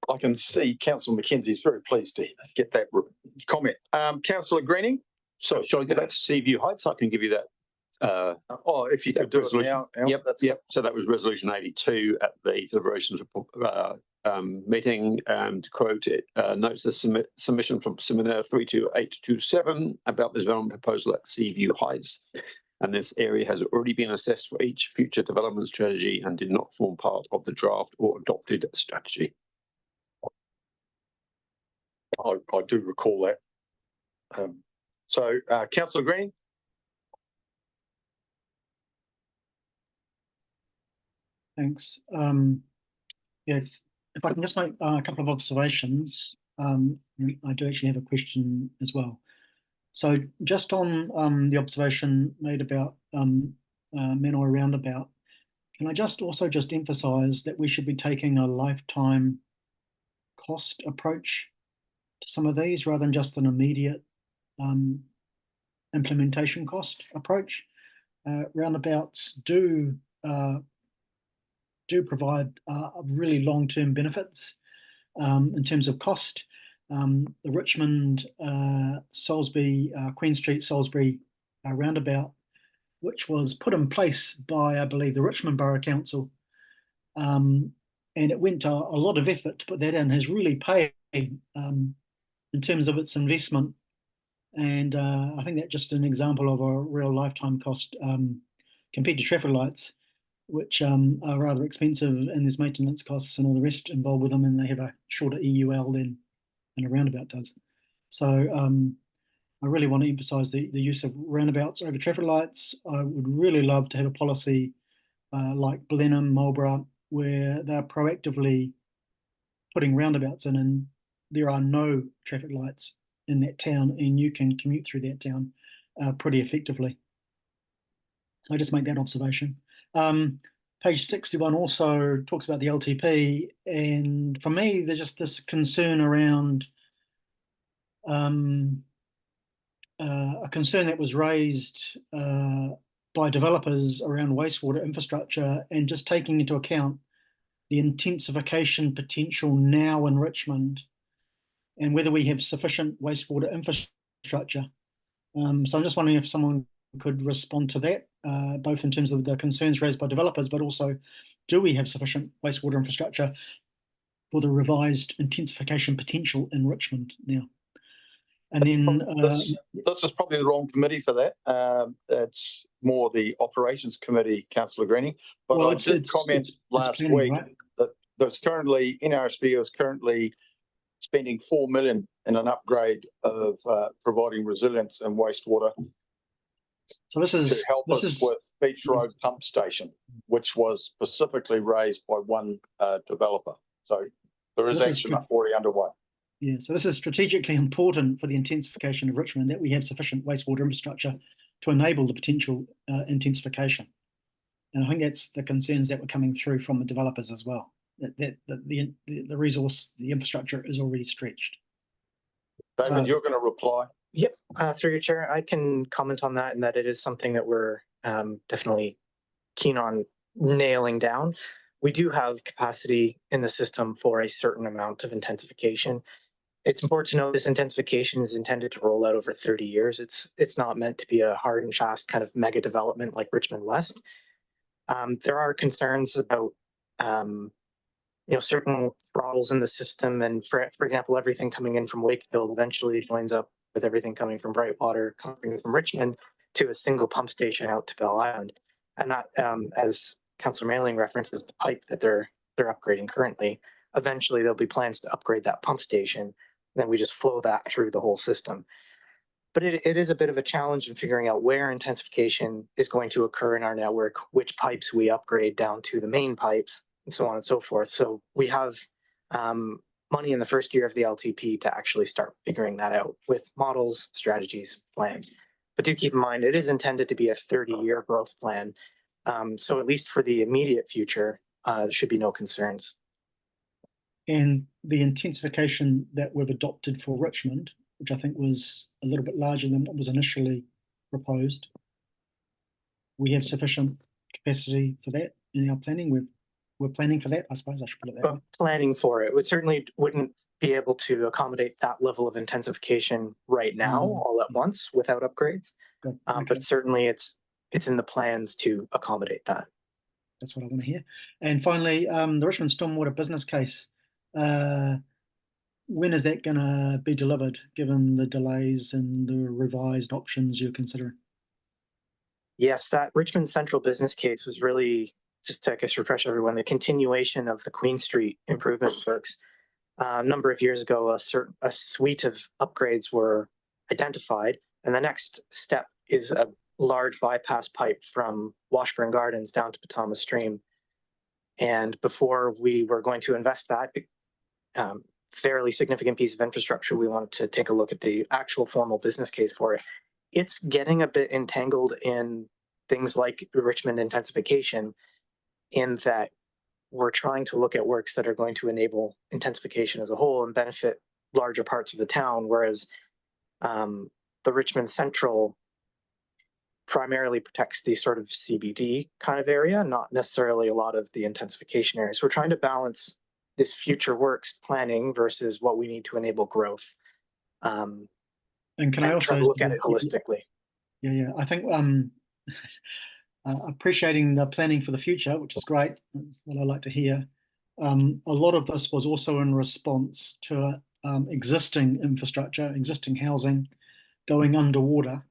I can see Councillor Mackenzie is very pleased to get that comment. Councillor Greening? So shall I go back to Seaview Heights? I can give you that. If you could do it now. Yep. So that was resolution 82 at the deliberations meeting. To quote it, notes the submission from Seminar 32827 about the development proposal at Seaview Heights. And this area has already been assessed for each future development strategy and did not form part of the draft or adopted strategy. I do recall that. Councillor Green? Thanks. If I can just make a couple of observations, I do actually have a question as well. So just on the observation made about Menoi Roundabout, can I just emphasise that we should be taking a lifetime cost approach to some of these rather than just an immediate implementation cost approach. Roundabouts do provide really long-term benefits in terms of cost. The Richmond, Salisbury, Queen Street, Salisbury roundabout, which was put in place by, I believe, the Richmond Borough Council, and it went to a lot of effort to put that in, has really paid in terms of its investment. And I think that's just an example of a real lifetime cost compared to traffic lights, which are rather expensive, and there's maintenance costs and all the rest involved with them, and they have a shorter EUL than a roundabout does. So I really want to emphasise the use of roundabouts over traffic lights. I would really love to have a policy like Blenheim, Marlborough, where they're proactively putting roundabouts in, and there are no traffic lights in that town, and you can commute through that town pretty effectively. I just make that observation. Page 61 also talks about the LTP, and for me, there's just this concern around a concern that was raised by developers around wastewater infrastructure, and just taking into account the intensification potential now in Richmond and whether we have sufficient wastewater infrastructure. So I'm just wondering if someone could respond to that, both in terms of the concerns raised by developers, but also, do we have sufficient wastewater infrastructure for the revised intensification potential in Richmond now? And then this is probably the wrong committee for that. It's more the operations committee, Councillor Greening. But well, I did comment last week that there's currently, NRSB is currently spending $4 million in an upgrade of providing resilience in wastewater. So this is to help us with Beach Road Pump Station, which was specifically raised by one developer. So there is action already underway. Yeah, so this is strategically important for the intensification of Richmond, that we have sufficient wastewater infrastructure to enable the potential intensification. And I think that's the concerns that were coming through from the developers as well, that the resource, the infrastructure is already stretched. David, you're going to reply. Yep, through your chair, I can comment on that, and that it is something that we're definitely keen on nailing down. We do have capacity in the system for a certain amount of intensification. It's important to know this intensification is intended to roll out over 30 years. It's not meant to be a hard and fast kind of mega development like Richmond West. There are concerns about certain throttles in the system. And for example, everything coming in from Wakefield eventually joins up with everything coming from Brightwater, coming from Richmond to a single pump station out to Bell Island. And that, as Councillor Manling references, the pipe that they're upgrading currently, eventually there'll be plans to upgrade that pump station. Then we just flow that through the whole system. But it is a bit of a challenge in figuring out where intensification is going to occur in our network, which pipes we upgrade down to the main pipes, and so on and so forth. So we have money in the first year of the LTP to actually start figuring that out with models, strategies, plans. But do keep in mind, it is intended to be a 30-year growth plan. So at least for the immediate future, there should be no concerns. And the intensification that we've adopted for Richmond, which I think was a little bit larger than what was initially proposed, we have sufficient capacity for that in our planning. We're planning for that, I suppose I should put it that way. Planning for it. We certainly wouldn't be able to accommodate that level of intensification right now, all at once, without upgrades. Okay. But certainly it's in the plans to accommodate that. That's what I want to hear. And finally, the Richmond Stormwater business case. When is that going to be delivered, given the delays and the revised options you're considering? Yes, that Richmond Central business case was really, just to, I guess, refresh everyone, the continuation of the Queen Street improvement works. A number of years ago, a suite of upgrades were identified, and the next step is a large bypass pipe from Washburn Gardens down to Potama Stream. And before we were going to invest that fairly significant piece of infrastructure, we wanted to take a look at the actual formal business case for it. It's getting a bit entangled in things like Richmond intensification, in that we're trying to look at works that are going to enable intensification as a whole and benefit larger parts of the town, whereas the Richmond Central primarily protects the sort of CBD kind of area, not necessarily a lot of the intensification areas. So we're trying to balance this future works planning versus what we need to enable growth. And can I also try to look at it holistically? Yeah. I think appreciating the planning for the future, which is great. That's what I like to hear. A lot of this was also in response to existing infrastructure, existing housing going underwater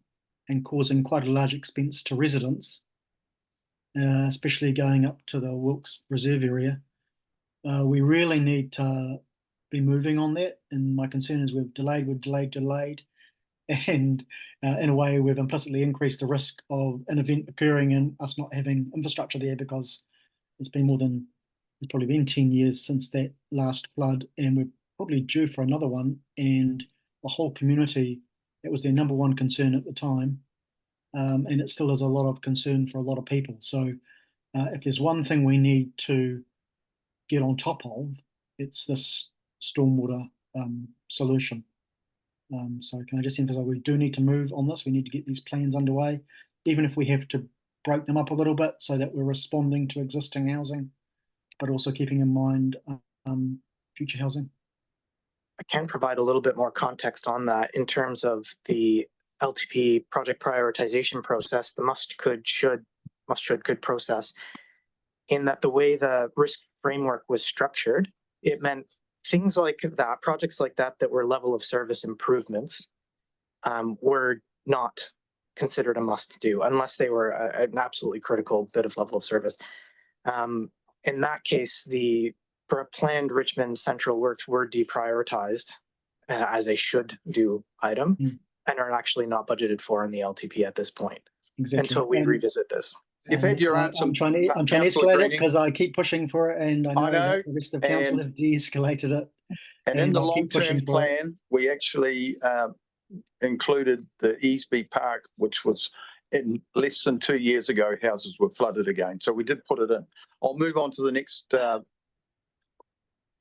and causing quite a large expense to residents, especially going up to the Wilkes Reserve area. We really need to be moving on that, and my concern is we've delayed, and in a way we've implicitly increased the risk of an event occurring and us not having infrastructure there, because it's probably been 10 years since that last flood, and we're probably due for another one, and the whole community, that was their number one concern at the time, and it still is a lot of concern for a lot of people. So if there's one thing we need to get on top of, it's this stormwater solution. So can I just emphasize, we do need to move on this. We need to get these plans underway, even if we have to break them up a little bit so that we're responding to existing housing, but also keeping in mind future housing. I can provide a little bit more context on that in terms of the LTP project prioritization process, the must, could, should, could process, in that the way the risk framework was structured, it meant things like that, projects like that were level of service improvements, were not considered a must do unless they were an absolutely critical bit of level of service. In that case, the planned Richmond Central works were deprioritized as a should do item and are actually not budgeted for in the LTP at this point. Exactly. Until we revisit this. You've had your answer. I'm trying to escalate it because I keep pushing for it, and I know that the rest of council has de-escalated it. And in the long-term plan, we actually included the Easby Park, which was in less than 2 years ago, houses were flooded again. So we did put it in. I'll move on to the next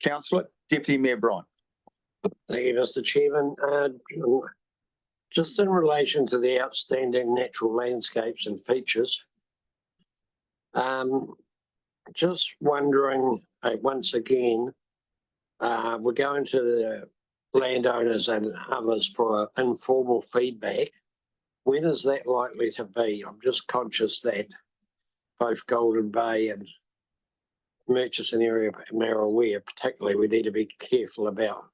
councillor, Deputy Mayor Brian. Thank you, Mr. Chairman. Just in relation to the outstanding natural landscapes and features, just wondering once again, we're going to the landowners and others for informal feedback. When is that likely to be? I'm just conscious that both Golden Bay and Murchison area, Marawea particularly, we need to be careful about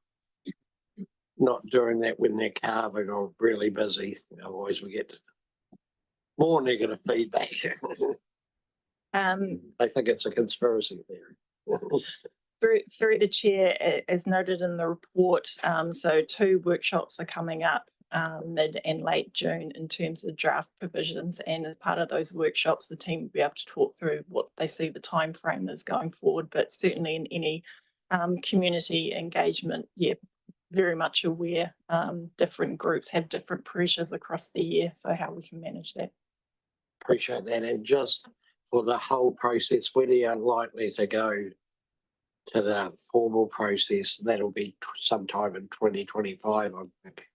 not doing that when they're calving or really busy. Otherwise we get more negative feedback. I think it's a conspiracy theory. Through the chair, as noted in the report, so 2 workshops are coming up mid and late June in terms of draft provisions, and as part of those workshops the team will be able to talk through what they see the time frame is going forward, but certainly in any community engagement, very much aware different groups have different pressures across the year, so how we can manage that. Appreciate that. And just for the whole process, when are you unlikely to go to the formal process? That'll be sometime in 2025, I'm thinking.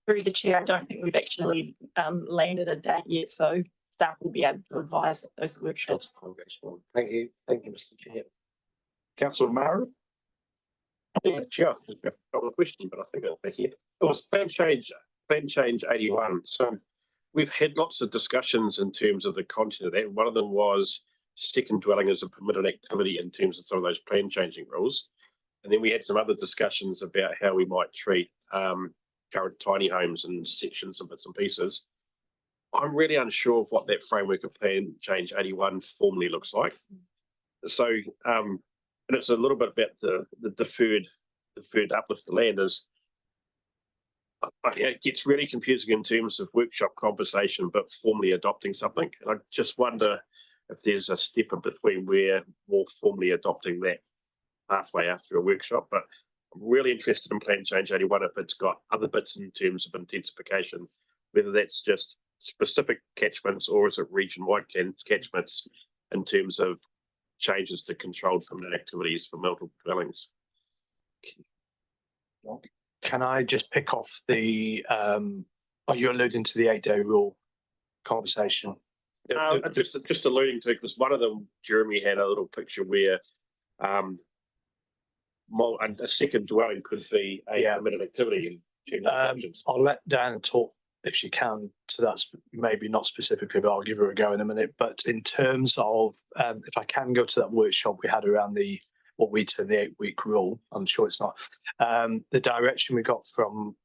Through the chair, I don't think we've actually landed a date yet, so staff will be able to advise at those workshops. Thank you, Mr. Chair. Councillor Mara. Yeah, Chair, I've got a couple of questions, but I think I'll back here. It was plan change 81. So we've had lots of discussions in terms of the content of that. One of them was second dwelling as a permitted activity in terms of some of those plan changing rules. And then we had some other discussions about how we might treat current tiny homes and sections and bits and pieces. I'm really unsure of what that framework of plan change 81 formally looks like. So, and it's a little bit about the deferred uplift of land is, it gets really confusing in terms of workshop conversation, but formally adopting something. And I just wonder if there's a step in between where more formally adopting that halfway after a workshop. But I'm really interested in plan change 81 if it's got other bits in terms of intensification, whether that's just specific catchments or is it region-wide catchments in terms of changes to controlled permanent activities for multiple dwellings. Can I just pick off the, are you alluding to the 8-day rule conversation? Just alluding to, because one of them, Jeremy had a little picture where a second dwelling could be a permitted activity. I'll let Dan talk if she can, so that's maybe not specifically, but I'll give her a go in a minute. But in terms of, if I can go to that workshop we had around what we term the 8-week rule, I'm sure it's not. The direction we got from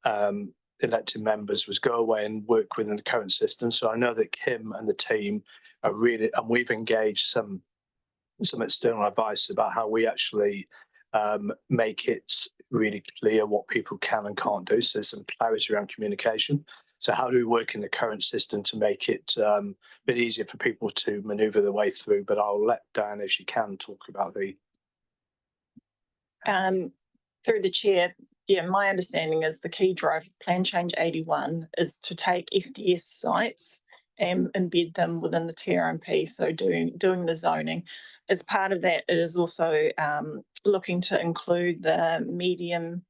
elected members was go away and work within the current system. So I know that Kim and the team are really, and we've engaged some external advice about how we actually make it really clear what people can and can't do. So there's some clarity around communication. So how do we work in the current system to make it a bit easier for people to manoeuvre their way through? But I'll let Diana, if she can, talk about the. Through the chair, my understanding is the key drive of Plan Change 81 is to take FDS sites and embed them within the TRMP, so doing the zoning. As part of that, it is also looking to include the medium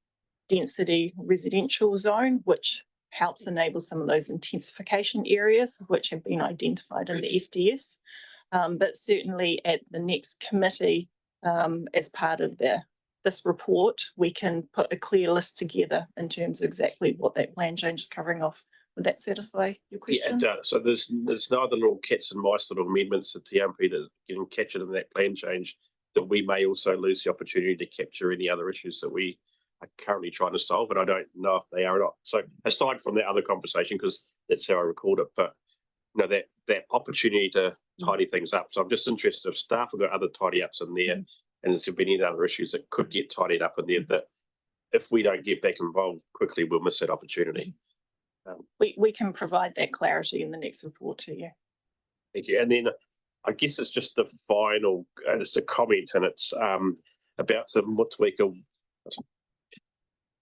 density residential zone, which helps enable some of those intensification areas which have been identified in the FDS. But certainly at the next committee, as part of this report, we can put a clear list together in terms of exactly what that plan change is covering off. Would that satisfy your question? Yeah, it does. So there's no other little cats and mice little amendments to TMP that getting captured in that plan change that we may also lose the opportunity to capture any other issues that we are currently trying to solve, and I don't know if they are or not. So aside from that other conversation, because that's how I record it, but that opportunity to tidy things up. So I'm just interested if staff have got other tidy ups in there, and there's been any other issues that could get tidied up in there that if we don't get back involved quickly, we'll miss that opportunity. We can provide that clarity in the next report to you. Thank you. And then I guess it's just the final, and it's a comment, and it's about the Mutwika.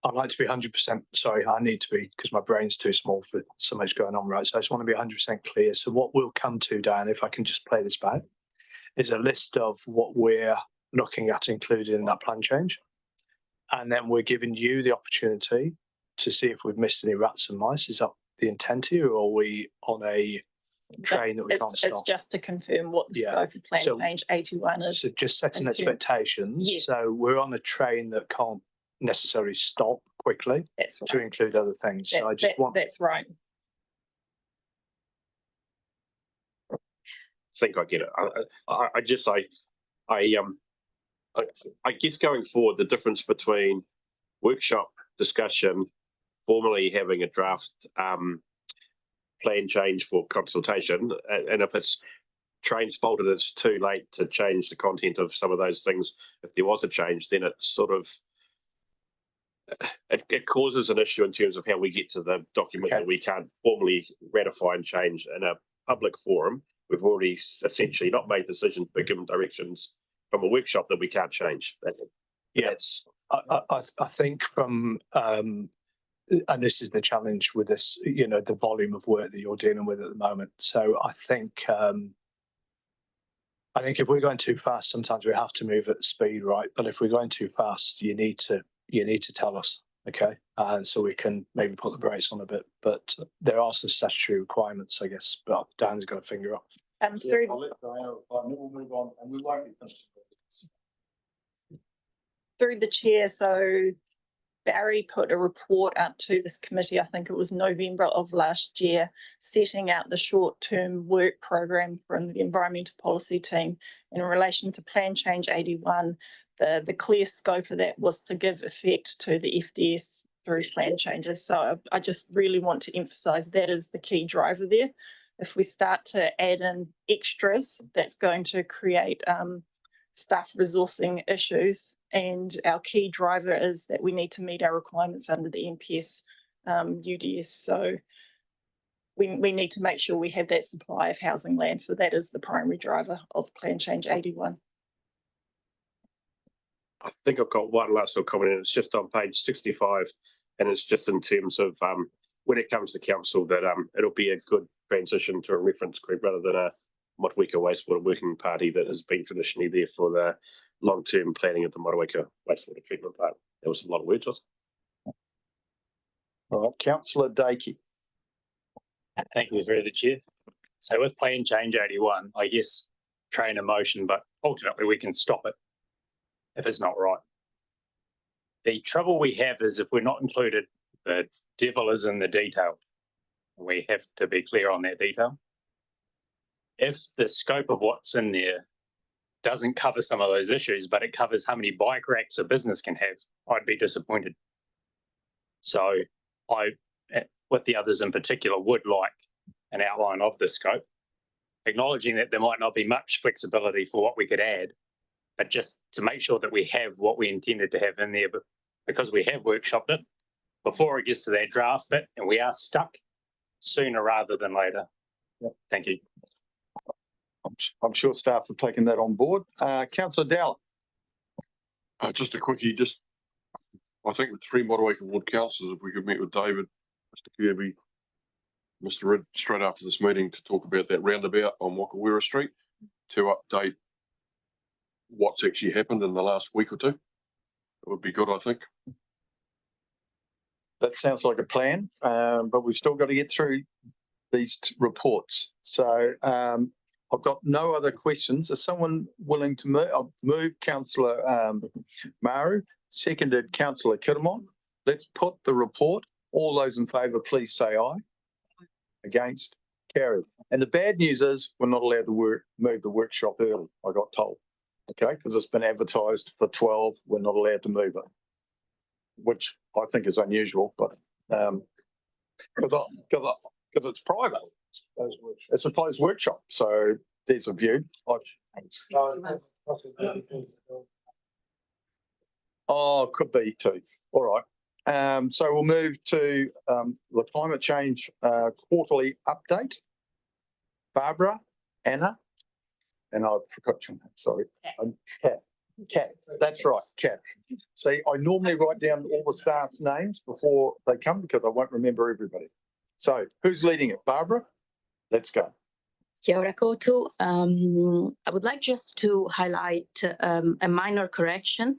I'd like to be 100%, sorry, I need to be, because my brain's too small for so much going on, right? So I just want to be 100% clear. So what we'll come to, Dan, if I can just play this back, is a list of what we're looking at included in that plan change. And then we're giving you the opportunity to see if we've missed any rats and mice. Is that the intent here, or are we on a train that we can't stop? It's just to confirm what the scope of plan change 81 is. So just setting expectations. Yes. So we're on a train that can't necessarily stop quickly to include other things. So I just want. That's right. think I get it. I just I guess going forward, the difference between workshop discussion, formally having a draft plan change for consultation, and if it's train spotted it's too late to change the content of some of those things, if there was a change, then it's sort of it causes an issue in terms of how we get to the document that we can't formally ratify and change in a public forum. We've already essentially not made decisions but given directions from a workshop that we can't change. Yes, I think from and this is the challenge with this, you know, the volume of work that you're dealing with at the moment. So I think if we're going too fast, sometimes we have to move at speed, right? But if we're going too fast, you need to tell us, okay? And so we can maybe put the brakes on a bit. But there are some statutory requirements, I guess. But Dan's got to finger up. Through, I'll let Diana reply, and then we'll move on, and we won't be finished. through the chair, so Barry put a report out to this committee, I think it was November of last year, setting out the short-term work program from the environmental policy team in relation to Plan Change 81. The clear scope of that was to give effect to the FDS through plan changes. So I just really want to emphasise that is the key driver there. If we start to add in extras, that's going to create staff resourcing issues. And our key driver is that we need to meet our requirements under the NPS UDS. So we need to make sure we have that supply of housing land. So that is the primary driver of Plan Change 81. I think I've got one last little comment, and it's just on page 65, and it's just in terms of when it comes to council that it'll be a good transition to a reference group rather than a Motueka Wastewater Working Party that has been traditionally there for the long-term planning of the Motueka Wastewater Treatment Plant. There was a lot of words, wasn't it? All right, Councillor Dakey. Thank you, through the chair. So with Plan Change 81, I guess train in motion, but ultimately we can stop it if it's not right. The trouble we have is if we're not included, the devil is in the detail. We have to be clear on that detail. If the scope of what's in there doesn't cover some of those issues, but it covers how many bike racks a business can have, I'd be disappointed. So I, with the others in particular, would like an outline of the scope, acknowledging that there might not be much flexibility for what we could add, but just to make sure that we have what we intended to have in there, but because we have workshopped it, before it gets to that draft bit and we are stuck, sooner rather than later. Yep. Thank you. I'm sure staff have taken that on board. Councillor Dowler. Just a quickie, I think with 3 Motueka Ward councillors, if we could meet with David, Mr. Kirby, Mr. Ridd, straight after this meeting to talk about that roundabout on Wakawera Street to update what's actually happened in the last week or two. It would be good, I think. That sounds like a plan, but we've still got to get through these reports. So I've got no other questions. Is someone willing to move? I'll move Councillor Maru, seconded Councillor Kiramon. Let's put the report. All those in favour, please say aye. Against? Carried. And the bad news is we're not allowed to move the workshop early, I got told. Okay, because it's been advertised for 12, we're not allowed to move it, which I think is unusual, but because it's private. It's a closed workshop, so there's a view. Oh, could be too. All right. So we'll move to the climate change quarterly update. Barbara, Anna, and I forgot your name. Sorry, Kat. That's right, Kat. See, I normally write down all the staff's names before they come because I won't remember everybody. So who's leading it? Barbara? Let's go. Kia ora koutou. I would like just to highlight a minor correction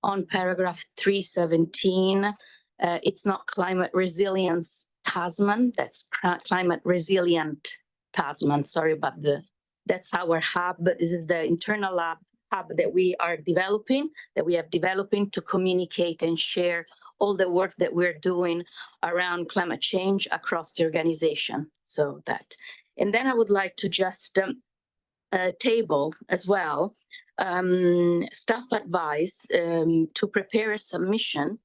on paragraph 317. It's not climate resilience Tasman, that's climate resilient Tasman. Sorry about that's our hub, but this is the internal hub that we are developing, to communicate and share all the work that we're doing around climate change across the organization. So that. And then I would like to just table as well, staff advice to prepare a submission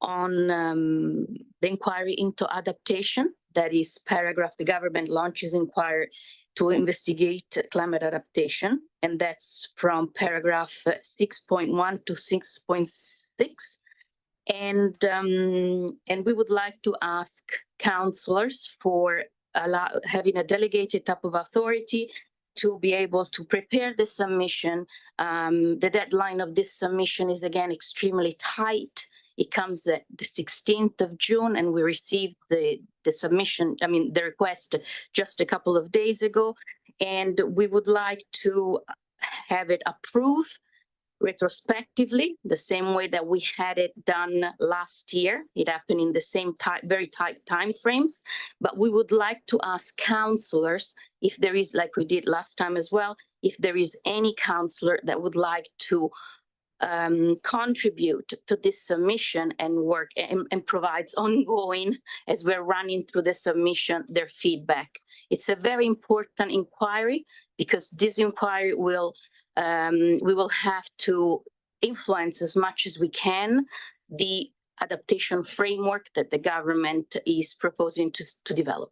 on the inquiry into adaptation. That is paragraph, the government launches inquiry to investigate climate adaptation. And that's from paragraph 6.1 to 6.6. And we would like to ask councillors for having a delegated type of authority to be able to prepare the submission. The deadline of this submission is again extremely tight. It comes at the 16th of June, and we received the submission, the request just a couple of days ago. And we would like to have it approved retrospectively, the same way that we had it done last year. It happened in the same very tight time frames. But we would like to ask councillors if there is, like we did last time as well, if there is any councillor that would like to contribute to this submission and work and provides ongoing, as we're running through the submission, their feedback. It's a very important inquiry, because this inquiry we will have to influence as much as we can the adaptation framework that the government is proposing to develop.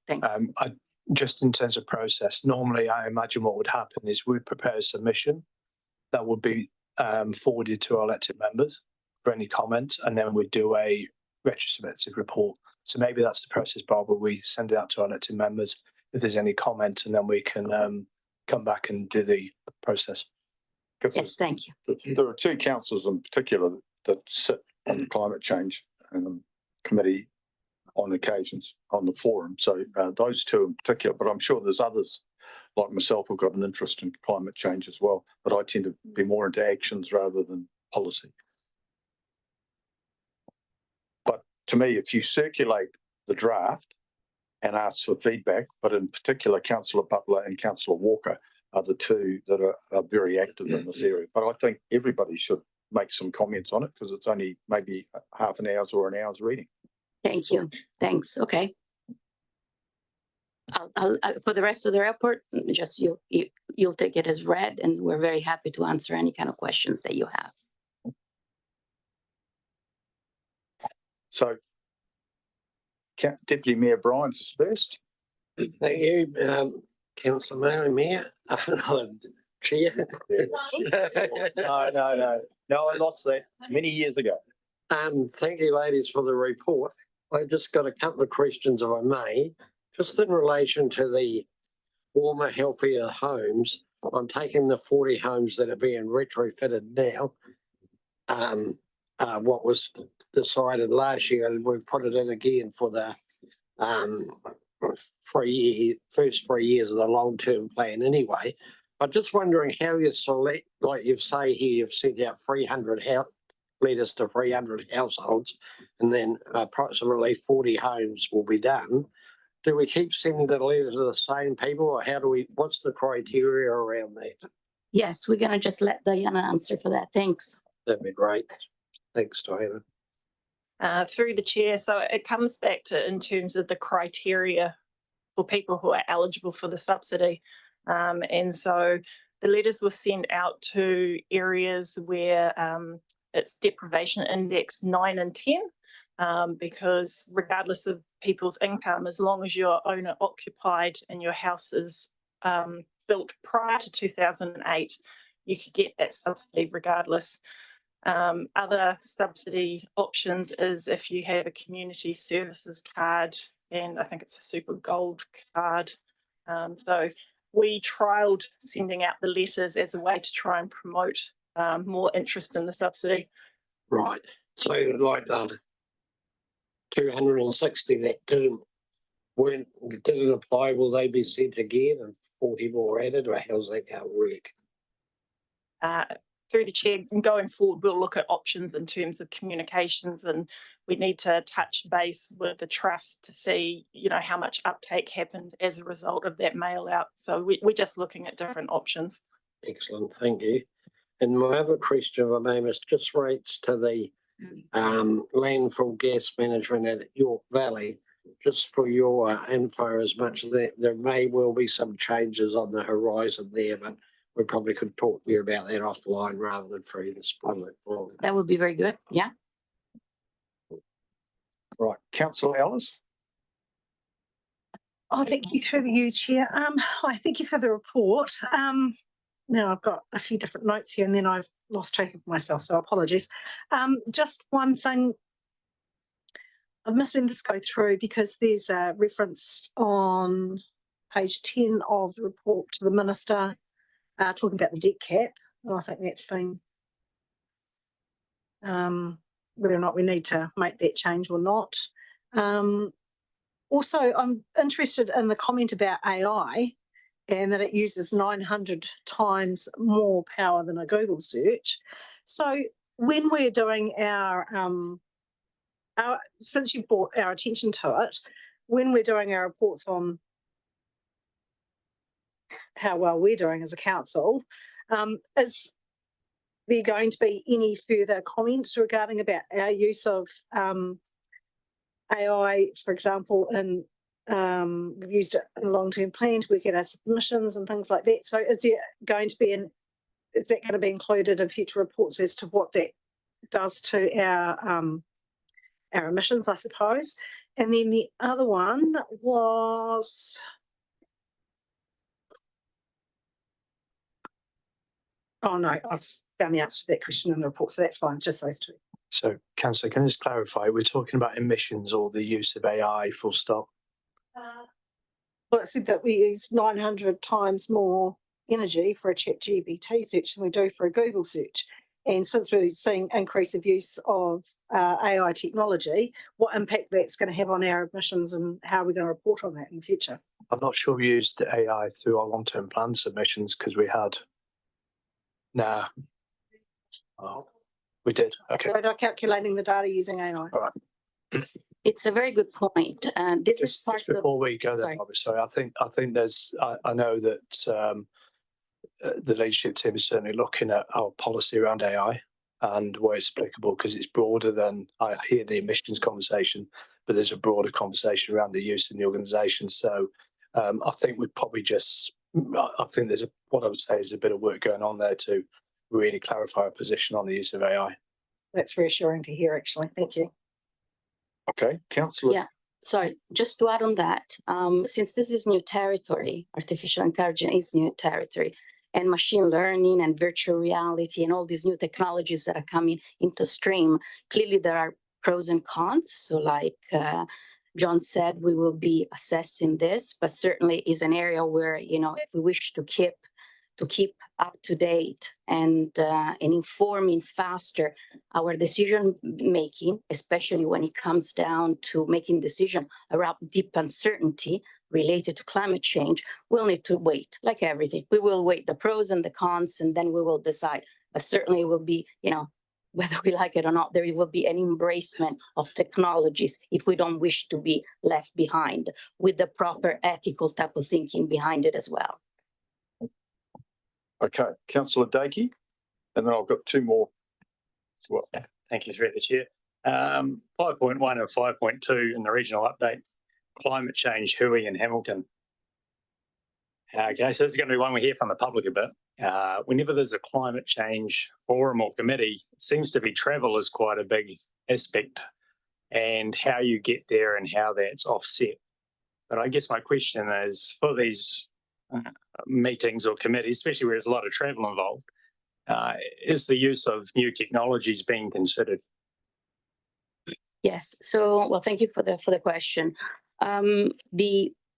Thanks. Just in terms of process, normally I imagine what would happen is we'd prepare a submission that would be forwarded to our elected members for any comments, and then we'd do a retrospective report. So maybe that's the process, Barbara. We send it out to our elected members if there's any comments, and then we can come back and do the process. Yes, thank you. There are two councils in particular that sit on the climate change committee on occasions on the forum. So those two in particular, but I'm sure there's others like myself who've got an interest in climate change as well. But I tend to be more into actions rather than policy. But to me, if you circulate the draft and ask for feedback, but in particular, Councillor Butler and Councillor Walker are the two that are very active in this area. But I think everybody should make some comments on it, because it's only maybe half an hour's or an hour's reading. Thank you. Thanks. Okay. I'll for the rest of the report, just you'll take it as read, and we're very happy to answer any kind of questions that you have. So, Deputy Mayor Bryan's is first. Thank you, Councillor Mayor. Chair. No, I lost that many years ago. Thank you, ladies, for the report. I've just got a couple of questions, if I may. Just in relation to the warmer, healthier homes, I'm taking the 40 homes that are being retrofitted now. What was decided last year, and we've put it in again for the first 3 years of the long-term plan anyway. I'm just wondering how you select, like you say here, you've sent out 300 letters to 300 households, and then approximately 40 homes will be done. Do we keep sending the letters to the same people, or what's the criteria around that? Yes, we're going to just let Diana answer for that. Thanks. That'd be great. Thanks, Diana. Through the chair, so it comes back to in terms of the criteria for people who are eligible for the subsidy. And so the letters were sent out to areas where it's deprivation index 9 and 10, because regardless of people's income, as long as you're owner occupied and your house is built prior to 2008, you could get that subsidy regardless. Other subsidy options is if you have a community services card, and I think it's a super gold card. So we trialled sending out the letters as a way to try and promote more interest in the subsidy. Right. So like 260 that didn't apply, will they be sent again and 40 more added, or how's that going to work? Through the chair, going forward, we'll look at options in terms of communications, and we need to touch base with the trust to see, how much uptake happened as a result of that mail out. So we're just looking at different options. Excellent, thank you. And my other question, if I may, just relates to the landfill gas management at York Valley. just for your info, as much that there may well be some changes on the horizon there, but we probably could talk to you about that offline rather than through this public forum. That would be very good. Yeah. Right, Councillor Ellis. Oh, thank you through you, Chair. I thank you for the report. Now I've got a few different notes here and then I've lost track of myself, so apologies. Just one thing. I've missed when this go through because there's a reference on page 10 of the report to the Minister talking about the debt cap. And I think that's been whether or not we need to make that change or not. Also, I'm interested in the comment about AI and that it uses 900 times more power than a Google search. So when we're doing our since you brought our attention to it, when we're doing our reports on how well we're doing as a council, is there going to be any further comments regarding about our use of AI, for example, in we've used it in a long-term plan to work out our submissions and things like that. So is there going to be is that going to be included in future reports as to what that does to our emissions, I suppose? And then the other one was oh no, I've found the answer to that question in the report, so that's fine, just those two. So, Councillor, can I just clarify, we're talking about emissions or the use of AI full stop? Well, it said that we use 900 times more energy for a ChatGPT search than we do for a Google search. And since we're seeing increasive use of AI technology, what impact that's going to have on our emissions and how we're going to report on that in the future? I'm not sure we used AI through our long-term plan submissions because we had. Nah. Oh, we did. Okay. So they're calculating the data using AI. All right. It's a very good point. This is part just before we go there, sorry. Bobby, sorry, I think there's, I know that the leadership team is certainly looking at our policy around AI and where it's applicable because it's broader than I hear the emissions conversation, but there's a broader conversation around the use in the organisation. So I think we probably just, I think there's what I would say is a bit of work going on there to really clarify our position on the use of AI. That's reassuring to hear, actually. Thank you. Okay, Councillor. Yeah, sorry, just to add on that, since this is new territory, artificial intelligence is new territory, and machine learning and virtual reality and all these new technologies that are coming into stream, clearly there are pros and cons. So like John said, we will be assessing this, but certainly is an area where, you know, if we wish to keep up to date and informing faster our decision making, especially when it comes down to making decision around deep uncertainty related to climate change, we'll need to wait. Like everything, we will wait the pros and the cons, and then we will decide. But certainly it will be, you know, whether we like it or not, there will be an embracement of technologies if we don't wish to be left behind, with the proper ethical type of thinking behind it as well. Okay, Councillor Dakey, and then I've got two more as well. Thank you, through the Chair. 5.1 and 5.2 in the regional update, climate change, Hui and Hamilton. Okay, so it's going to be one we hear from the public a bit. Whenever there's a climate change forum or committee, it seems to be travel is quite a big aspect and how you get there and how that's offset. But I guess my question is, for these meetings or committees, especially where there's a lot of travel involved, is the use of new technologies being considered? Yes. So, well, thank you for the question.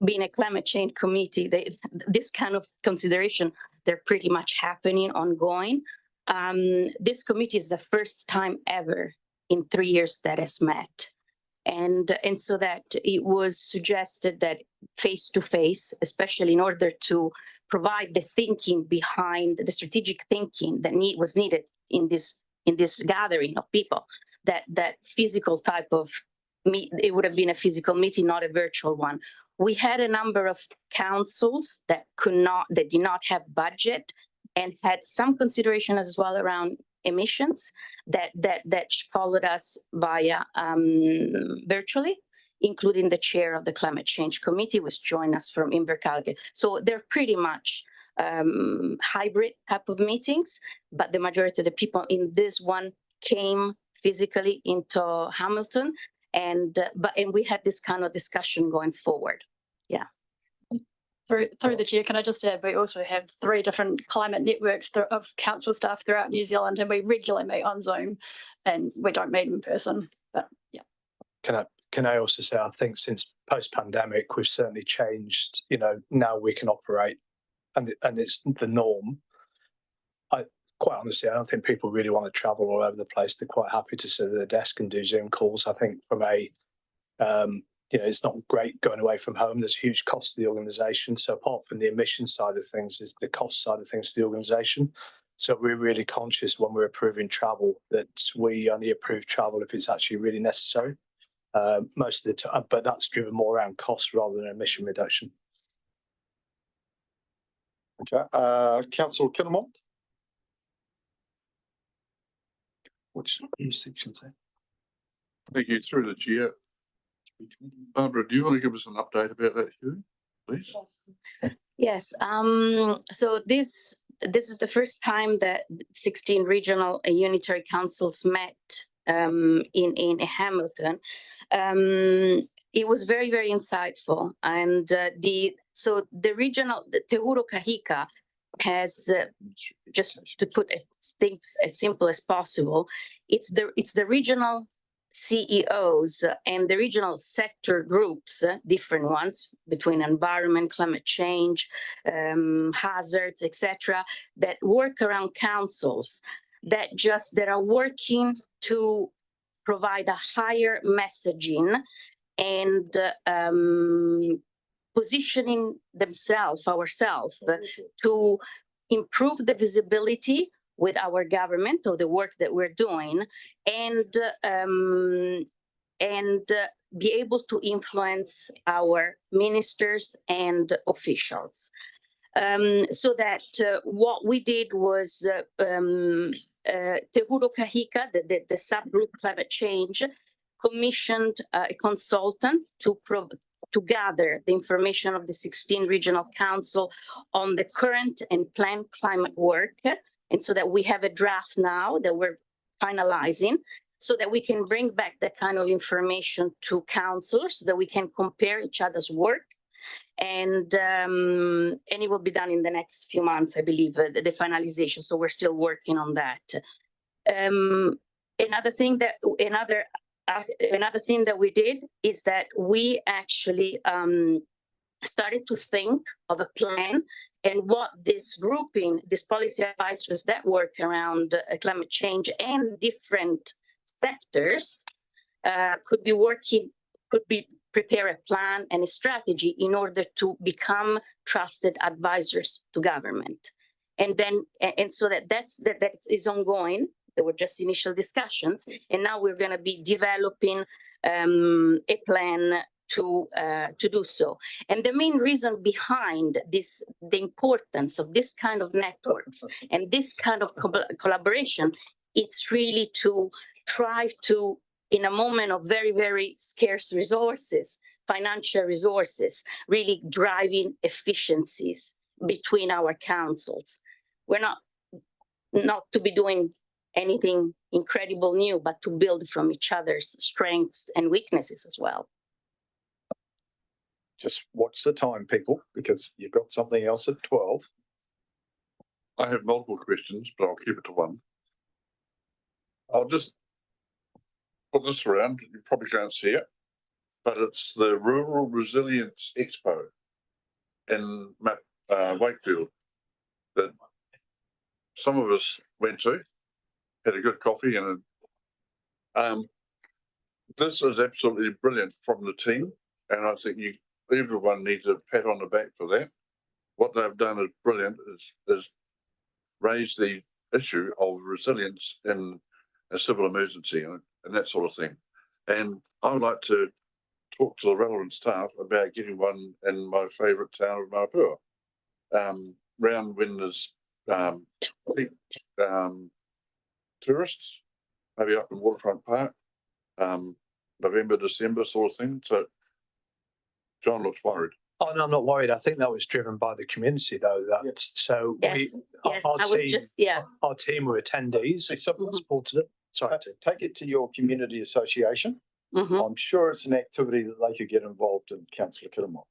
Being a climate change committee, this kind of consideration, they're pretty much happening ongoing. This committee is the first time ever in 3 years that has met. And so that it was suggested that face to face, especially in order to provide the thinking behind the strategic thinking that was needed in this gathering of people, that physical type of it would have been a physical meeting, not a virtual one. We had a number of councils that did not have budget and had some consideration as well around emissions that followed us via virtually. including the chair of the Climate Change Committee, which joined us from Invercargill. So they're pretty much hybrid type of meetings, but the majority of the people in this one came physically into Hamilton, and we had this kind of discussion going forward. Yeah. Through the chair, can I just add, we also have 3 different climate networks of council staff throughout New Zealand, and we regularly meet on Zoom, and we don't meet in person. But yeah. Can I also say, I think since post-pandemic, we've certainly changed. You know, now we can operate, and it's the norm. Quite honestly, I don't think people really want to travel all over the place. They're quite happy to sit at their desk and do Zoom calls. I think from a it's not great going away from home. There's huge costs to the organisation. So apart from the emission side of things, is the cost side of things to the organisation. So we're really conscious when we're approving travel that we only approve travel if it's actually really necessary. Most of the time, but that's driven more around cost rather than emission reduction. Okay, Councillor Kinnemont. Which section, say? Thank you, through the chair. Barbara, do you want to give us an update about that hearing, please? Yes. So this is the first time that 16 regional unitary councils met in Hamilton. It was very, very insightful, and the regional Te Huro Kahika has just to put things as simple as possible. It's the regional CEOs and the regional sector groups, different ones between environment, climate change, hazards, etc., that work around councils that are working to provide a higher messaging and positioning ourselves to improve the visibility with our government or the work that we're doing, and be able to influence our ministers and officials. So that what we did was Te Huro Kahika, the subgroup climate change, commissioned a consultant to gather the information of the 16 regional council on the current and planned climate work. And so that we have a draft now that we're finalizing, so that we can bring back that kind of information to councillors, so that we can compare each other's work. And it will be done in the next few months, I believe, the finalization. So we're still working on that. Another thing that we did is that we actually started to think of a plan, and what this grouping, these policy advisors that work around climate change and different sectors could prepare a plan and a strategy in order to become trusted advisors to government. And so that is ongoing. There were just initial discussions, and now we're going to be developing a plan to do so. And the main reason behind this, the importance of this kind of networks and this kind of collaboration, it's really to try to, in a moment of very, very scarce resources, financial resources, really driving efficiencies between our councils. We're not to be doing anything incredible new, but to build from each other's strengths and weaknesses as well. Just watch the time, people, because you've got something else at 12. I have multiple questions, but I'll keep it to one. I'll just put this around. You probably can't see it, but it's the Rural Resilience Expo in Wakefield that some of us went to, had a good coffee, and this is absolutely brilliant from the team, and I think everyone needs a pat on the back for that. What they've done is brilliant, is raise the issue of resilience in a civil emergency and that sort of thing. And I'd like to talk to the relevant staff about getting one in my favourite town of Mapua. Round when there's tourists, maybe up in Waterfront Park, November, December sort of thing. So John looks worried. Oh, no, I'm not worried. I think that was driven by the community though. So Yes, yes, I was just, yeah. Our team were attendees, they supported it. Sorry. Take it to your community association. Mhm. I'm sure it's an activity that they could get involved in, councillor Kittermore.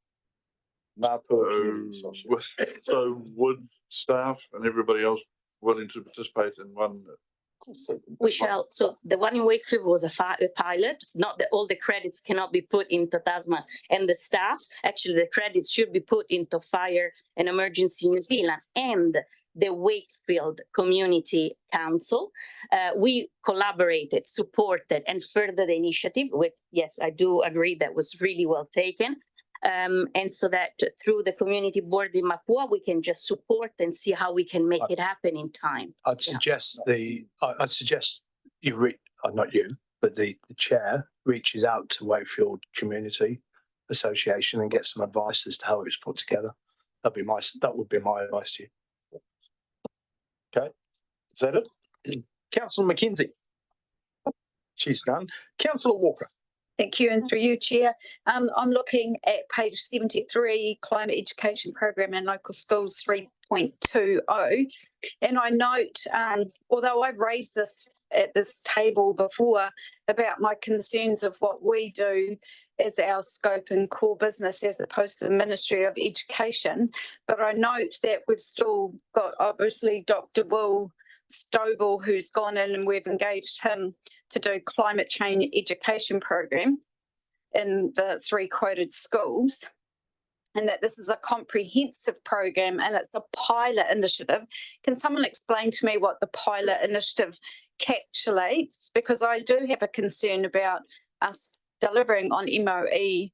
So would staff and everybody else willing to participate in one? We shall. So the one in Wakefield was a pilot. Not that all the credits cannot be put into Tasman and the staff. Actually, the credits should be put into Fire and Emergency New Zealand and the Wakefield Community Council. We collaborated, supported, and furthered the initiative. With yes, I do agree that was really well taken. And so that through the community board in Mapua, we can just support and see how we can make it happen in time. I'd suggest I'd suggest you not you, but the chair reaches out to Wakefield Community Association and gets some advice as to how it was put together. That would be my advice to you. Okay, is that it? Councillor Mackenzie. She's done. Councillor Walker. Thank you, and through you, Chair. I'm looking at page 73, Climate Education Program and Local Schools 3.20. And I note, although I've raised this at this table before about my concerns of what we do as our scope and core business as opposed to the Ministry of Education, but I note that we've still got obviously Dr. Will Stovall, who's gone in and we've engaged him to do climate change education program in the 3 quoted schools, and that this is a comprehensive program and it's a pilot initiative. Can someone explain to me what the pilot initiative encapsulates? Because I do have a concern about us delivering on MOE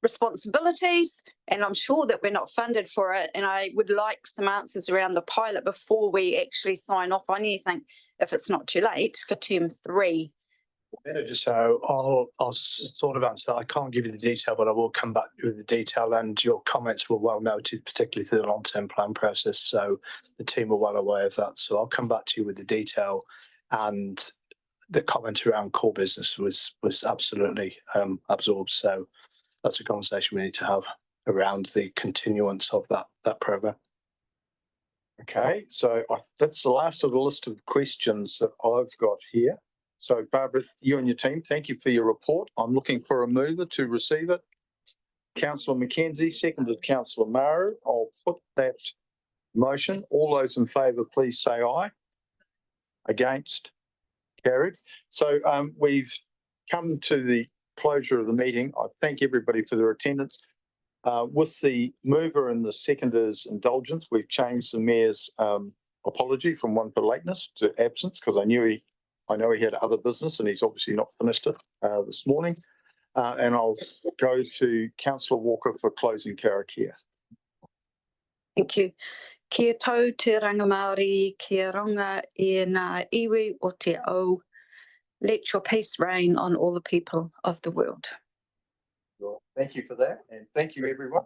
responsibilities, and I'm sure that we're not funded for it, and I would like some answers around the pilot before we actually sign off on anything, if it's not too late, for term 3. So I'll sort of answer that. I can't give you the detail, but I will come back with the detail, and your comments were well noted, particularly through the long-term plan process. So the team were well aware of that. So I'll come back to you with the detail, and the comment around core business was absolutely absorbed. So that's a conversation we need to have around the continuance of that program. Okay, so that's the last of the list of questions that I've got here. So Barbara, you and your team, thank you for your report. I'm looking for a mover to receive it. Councillor Mackenzie, seconded Councillor Maru. I'll put that motion. All those in favour, please say aye. Against? Carried. So we've come to the closure of the meeting. I thank everybody for their attendance. With the mover and the seconder's indulgence, we've changed the mayor's apology from one for lateness to absence, because I know he had other business and he's obviously not finished it this morning. And I'll go to Councillor Walker for closing karakia. Thank you. Kia tau te ranga Māori, kia ronga e ngā iwi o te au. Let your peace reign on all the people of the world. Well, thank you for that, and thank you everyone.